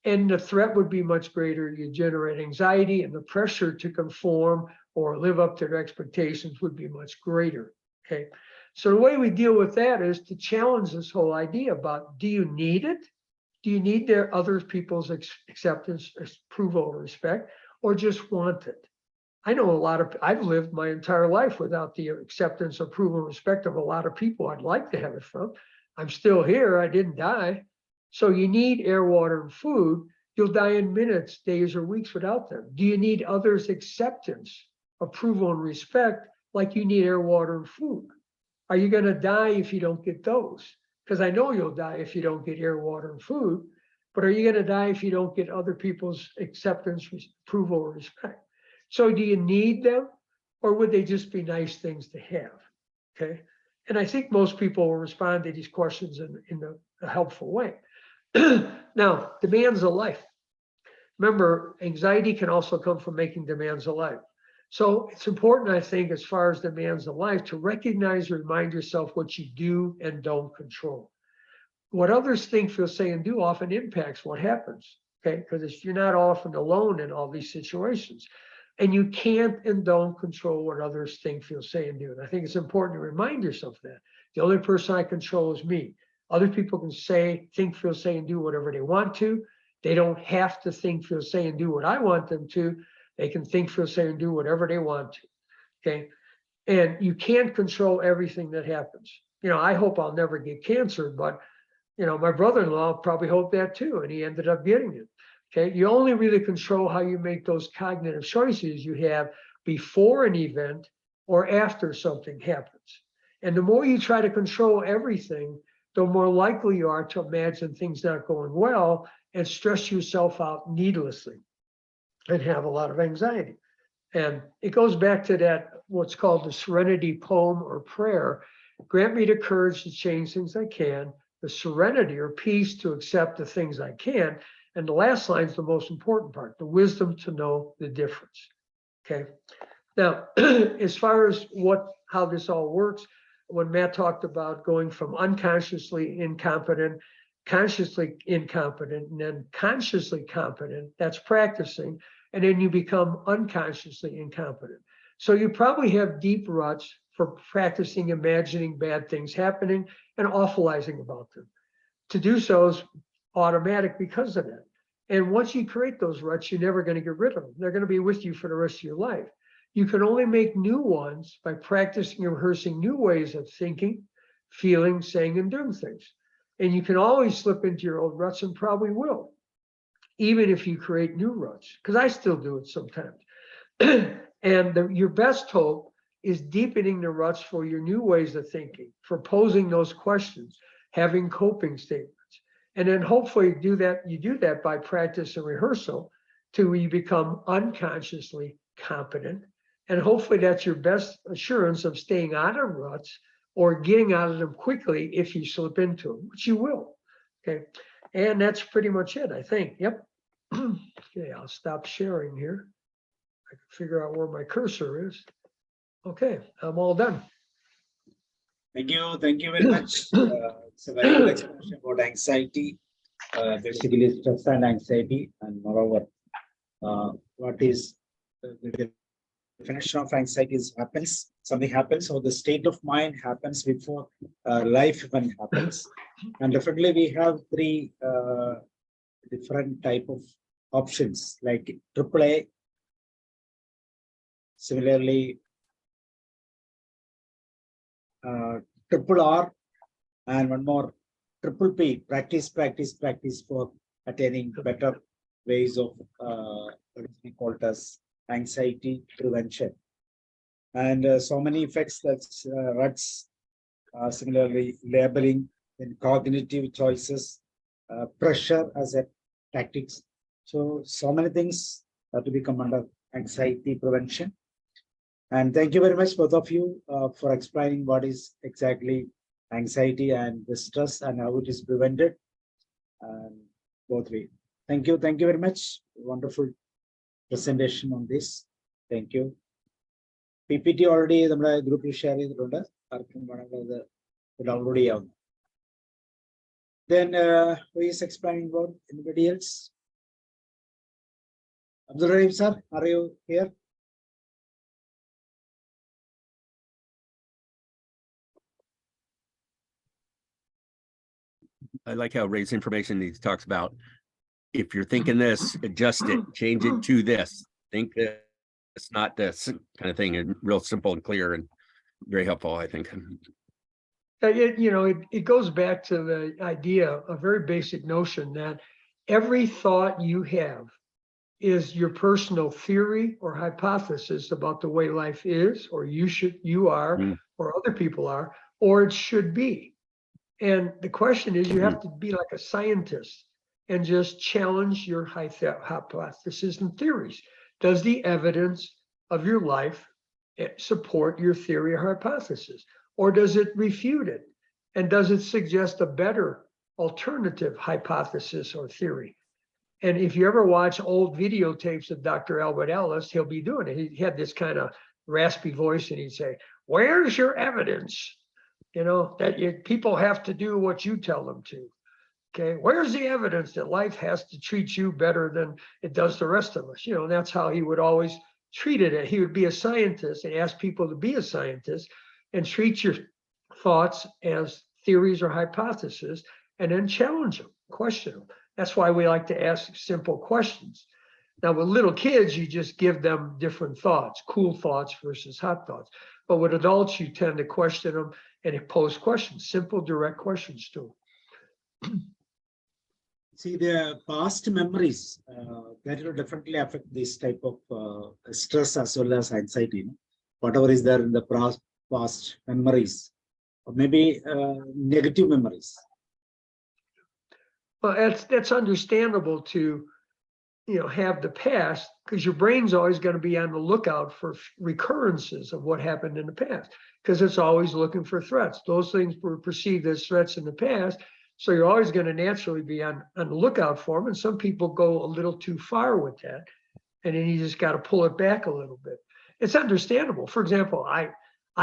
Speaker 3: And the threat would be much greater. You generate anxiety, and the pressure to conform or live up to their expectations would be much greater. Okay. So the way we deal with that is to challenge this whole idea about, do you need it? Do you need their other people's acceptance, approval, or respect, or just want it? I know I've lived my entire life without the acceptance, approval, and respect of a lot of people I'd like to have it from. I'm still here. I didn't die. So you need air, water, and food. You'll die in minutes, days, or weeks without them. Do you need others' acceptance, approval, and respect like you need air, water, and food? Are you going to die if you don't get those? Because I know you'll die if you don't get air, water, and food. But are you going to die if you don't get other people's acceptance, approval, or respect? So do you need them, or would they just be nice things to have? Okay. And I think most people will respond to these questions in a helpful way. Now, demands of life. Remember, anxiety can also come from making demands of life. So it's important, I think, as far as demands of life, to recognize and remind yourself what you do and don't control. What others think, feel, say, and do often impacts what happens. Okay. Because you're not often alone in all these situations. And you can't and don't control what others think, feel, say, and do. And I think it's important to remind yourself that. The only person I control is me. Other people can say, think, feel, say, and do whatever they want to. They don't have to think, feel, say, and do what I want them to. They can think, feel, say, and do whatever they want to. Okay. And you can't control everything that happens. I hope I'll never get cancer, but my brother-in-law probably hoped that too, and he ended up getting it. Okay. You only really control how you make those cognitive choices you have before an event or after something happens. And the more you try to control everything, the more likely you are to imagine things not going well and stress yourself out needlessly and have a lot of anxiety. And it goes back to that, what's called the serenity poem or prayer. Grant me the courage to change things I can, the serenity or peace to accept the things I can. And the last line is the most important part, the wisdom to know the difference. Okay. Now, as far as how this all works, when Matt talked about going from unconsciously incompetent, consciously incompetent, and then consciously competent, that's practicing. And then you become unconsciously incompetent. So you probably have deep ruts for practicing imagining bad things happening and awfulizing about them. To do so is automatic because of that. And once you create those ruts, you're never going to get rid of them. They're going to be with you for the rest of your life. You can only make new ones by practicing and rehearsing new ways of thinking, feeling, saying, and doing things. And you can always slip into your old ruts and probably will, even if you create new ruts, because I still do it sometimes. And your best hope is deepening the ruts for your new ways of thinking, for posing those questions, having coping statements. And then hopefully you do that by practice and rehearsal till you become unconsciously competent. And hopefully that's your best assurance of staying out of ruts or getting out of them quickly if you slip into them, which you will. Okay. And that's pretty much it, I think. Yep. Okay, I'll stop sharing here. I can figure out where my cursor is. Okay, I'm all done.
Speaker 1: Thank you very much. It's a very good explanation about anxiety, basically stress and anxiety, and moreover, what is the definition of anxiety is something happens, or the state of mind happens before life event happens. And definitely we have three different type of options like AAA, similarly triple R, and one more triple P, practice for attaining better ways of what is being called as anxiety prevention. And so many effects that's ruts, similarly labeling, then cognitive choices, pressure as a tactics. So many things to become under anxiety prevention. And thank you very much, both of you, for explaining what is exactly anxiety and the stress and how it is prevented. Both ways. Thank you very much. Wonderful presentation on this. Thank you. PPT already the group is sharing the download. Then who is explaining about anybody else? Abdul Rahim sir, are you here?
Speaker 2: I like how Ray's information he talks about. If you're thinking this, adjust it, change it to this. Think this, not this kind of thing. And real simple and clear and very helpful, I think.
Speaker 3: It goes back to the idea, a very basic notion that every thought you have is your personal theory or hypothesis about the way life is, or you are, or other people are, or it should be. And the question is, you have to be like a scientist and just challenge your hypotheses and theories. Does the evidence of your life support your theory or hypothesis? Or does it refute it? And does it suggest a better alternative hypothesis or theory? And if you ever watch old videotapes of Dr. Albert Ellis, he'll be doing it. He had this kind of raspy voice and he'd say, "Where's your evidence? That people have to do what you tell them to. Okay, where's the evidence that life has to treat you better than it does the rest of us?" That's how he would always treat it. He would be a scientist and ask people to be a scientist and treat your thoughts as theories or hypotheses and then challenge them, question them. That's why we like to ask simple questions. Now, with little kids, you just give them different thoughts, cool thoughts versus hot thoughts. But with adults, you tend to question them and pose questions, simple, direct questions to them.
Speaker 1: See, the past memories that will definitely affect this type of stress as well as anxiety. Whatever is there in the past memories, or maybe negative memories.
Speaker 3: Well, that's understandable to, have the past, because your brain's always going to be on the lookout for recurrences of what happened in the past, because it's always looking for threats. Those things were perceived as threats in the past, so you're always going to naturally be on the lookout for them. And some people go a little too far with that, and then you just got to pull it back a little bit. It's understandable. For example, I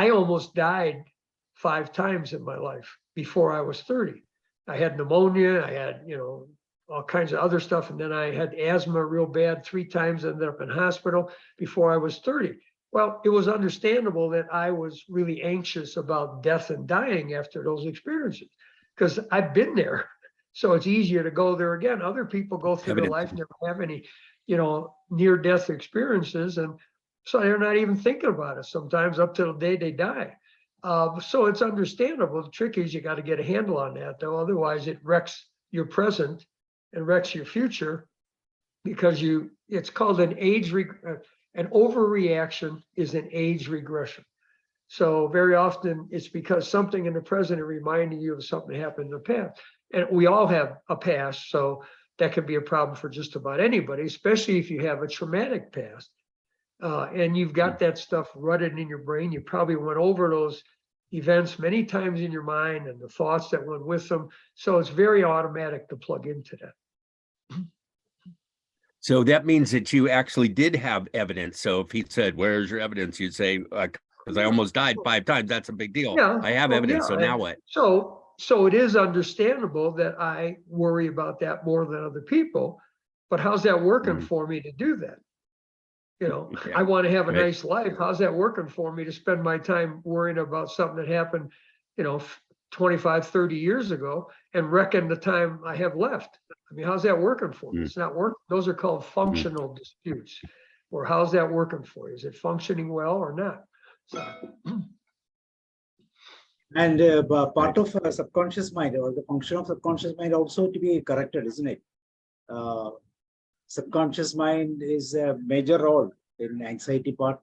Speaker 3: almost died 5 times in my life before I was 30. I had pneumonia, I had, all kinds of other stuff. And then I had asthma real bad 3 times, ended up in hospital before I was 30. Well, it was understandable that I was really anxious about death and dying after those experiences, because I've been there. So it's easier to go there again. Other people go through their life, never have any, near-death experiences. And so they're not even thinking about it sometimes up till the day they die. So it's understandable. The trick is you got to get a handle on that, though. Otherwise, it wrecks your present and wrecks your future, because it's called an overreaction is an age regression. So very often it's because something in the present is reminding you of something that happened in the past. And we all have a past, so that could be a problem for just about anybody, especially if you have a traumatic past. And you've got that stuff rutted in your brain. You probably went over those events many times in your mind and the thoughts that went with them. So it's very automatic to plug into that.
Speaker 2: So that means that you actually did have evidence. So if he said, "Where's your evidence?" You'd say, "Because I almost died 5 times. That's a big deal.
Speaker 3: Yeah.
Speaker 2: I have evidence.
Speaker 3: Yeah.
Speaker 2: So now what?"
Speaker 3: So it is understandable that I worry about that more than other people. But how's that working for me to do that? I want to have a nice life. How's that working for me to spend my time worrying about something that happened, 25, 30 years ago and reckon the time I have left? I mean, how's that working for me? It's not working. Those are called functional disputes. Or how's that working for you? Is it functioning well or not?
Speaker 1: And part of subconscious mind, or the function of subconscious mind, also to be corrected, isn't it? Subconscious mind is a major role in anxiety part.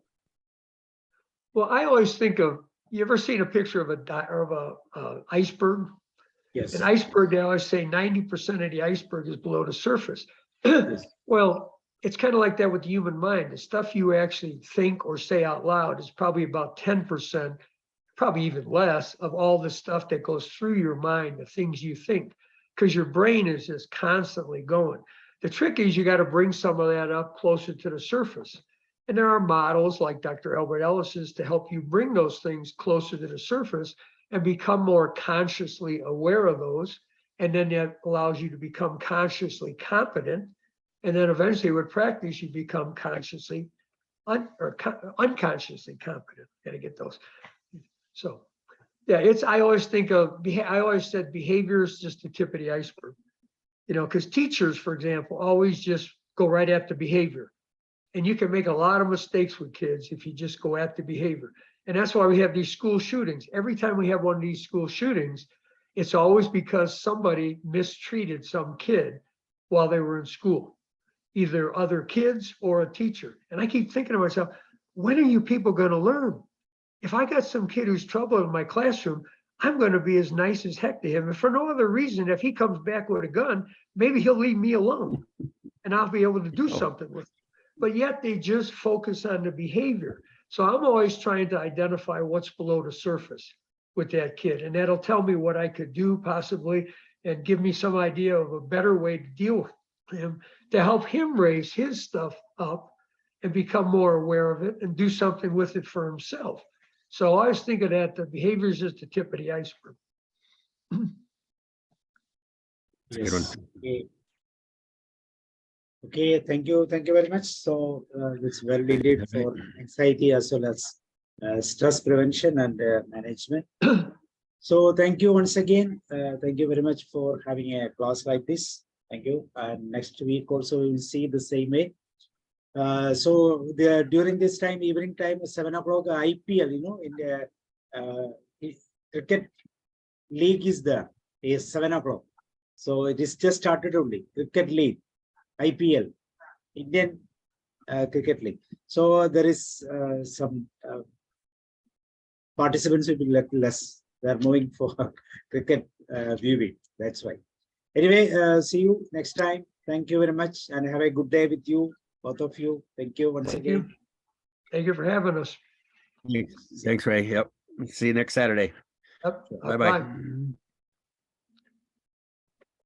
Speaker 3: Well, I always think of, you ever seen a picture of a iceberg?
Speaker 1: Yes.
Speaker 3: An iceberg, they always say 90% of the iceberg is below the surface.
Speaker 1: Yes.
Speaker 3: Well, it's kind of like that with the human mind. The stuff you actually think or say out loud is probably about 10%, probably even less, of all the stuff that goes through your mind, the things you think, because your brain is just constantly going. The trick is you got to bring some of that up closer to the surface. And there are models like Dr. Albert Ellis's to help you bring those things closer to the surface and become more consciously aware of those. And then that allows you to become consciously competent. And then eventually with practice, you become consciously unconsciously competent. Got to get those. So yeah, I always said behavior is just the tip of the iceberg. Because teachers, for example, always just go right at the behavior. And you can make a lot of mistakes with kids if you just go at the behavior. And that's why we have these school shootings. Every time we have one of these school shootings, it's always because somebody mistreated some kid while they were in school, either other kids or a teacher. And I keep thinking to myself, when are you people going to learn? If I got some kid who's trouble in my classroom, I'm going to be as nice as heck to him. And for no other reason, if he comes back with a gun, maybe he'll leave me alone and I'll be able to do something with him. But yet they just focus on the behavior. So I'm always trying to identify what's below the surface with that kid. And that'll tell me what I could do possibly and give me some idea of a better way to deal with him, to help him raise his stuff up and become more aware of it and do something with it for himself. So I always think of that, the behavior is just the tip of the iceberg.
Speaker 1: Yes. Okay, thank you very much. So it's well needed for anxiety as well as stress prevention and management. So thank you once again. Thank you very much for having a class like this. Thank you. And next week also we will see the same way. So during this time, evening time, 7 o'clock, IPL, in the cricket league is there, is 7 o'clock. So it is just started only, cricket league, IPL, Indian cricket league. So there is some participants will be less. They are moving for cricket viewing. That's why. Anyway, see you next time. Thank you very much and have a good day with you, both of you. Thank you once
Speaker 3: Thank
Speaker 1: again.
Speaker 3: you. Thank you for having us.
Speaker 2: Thanks, Ray. Yep. See you next Saturday.
Speaker 3: Yep.
Speaker 2: Bye-bye.
Speaker 3: Bye.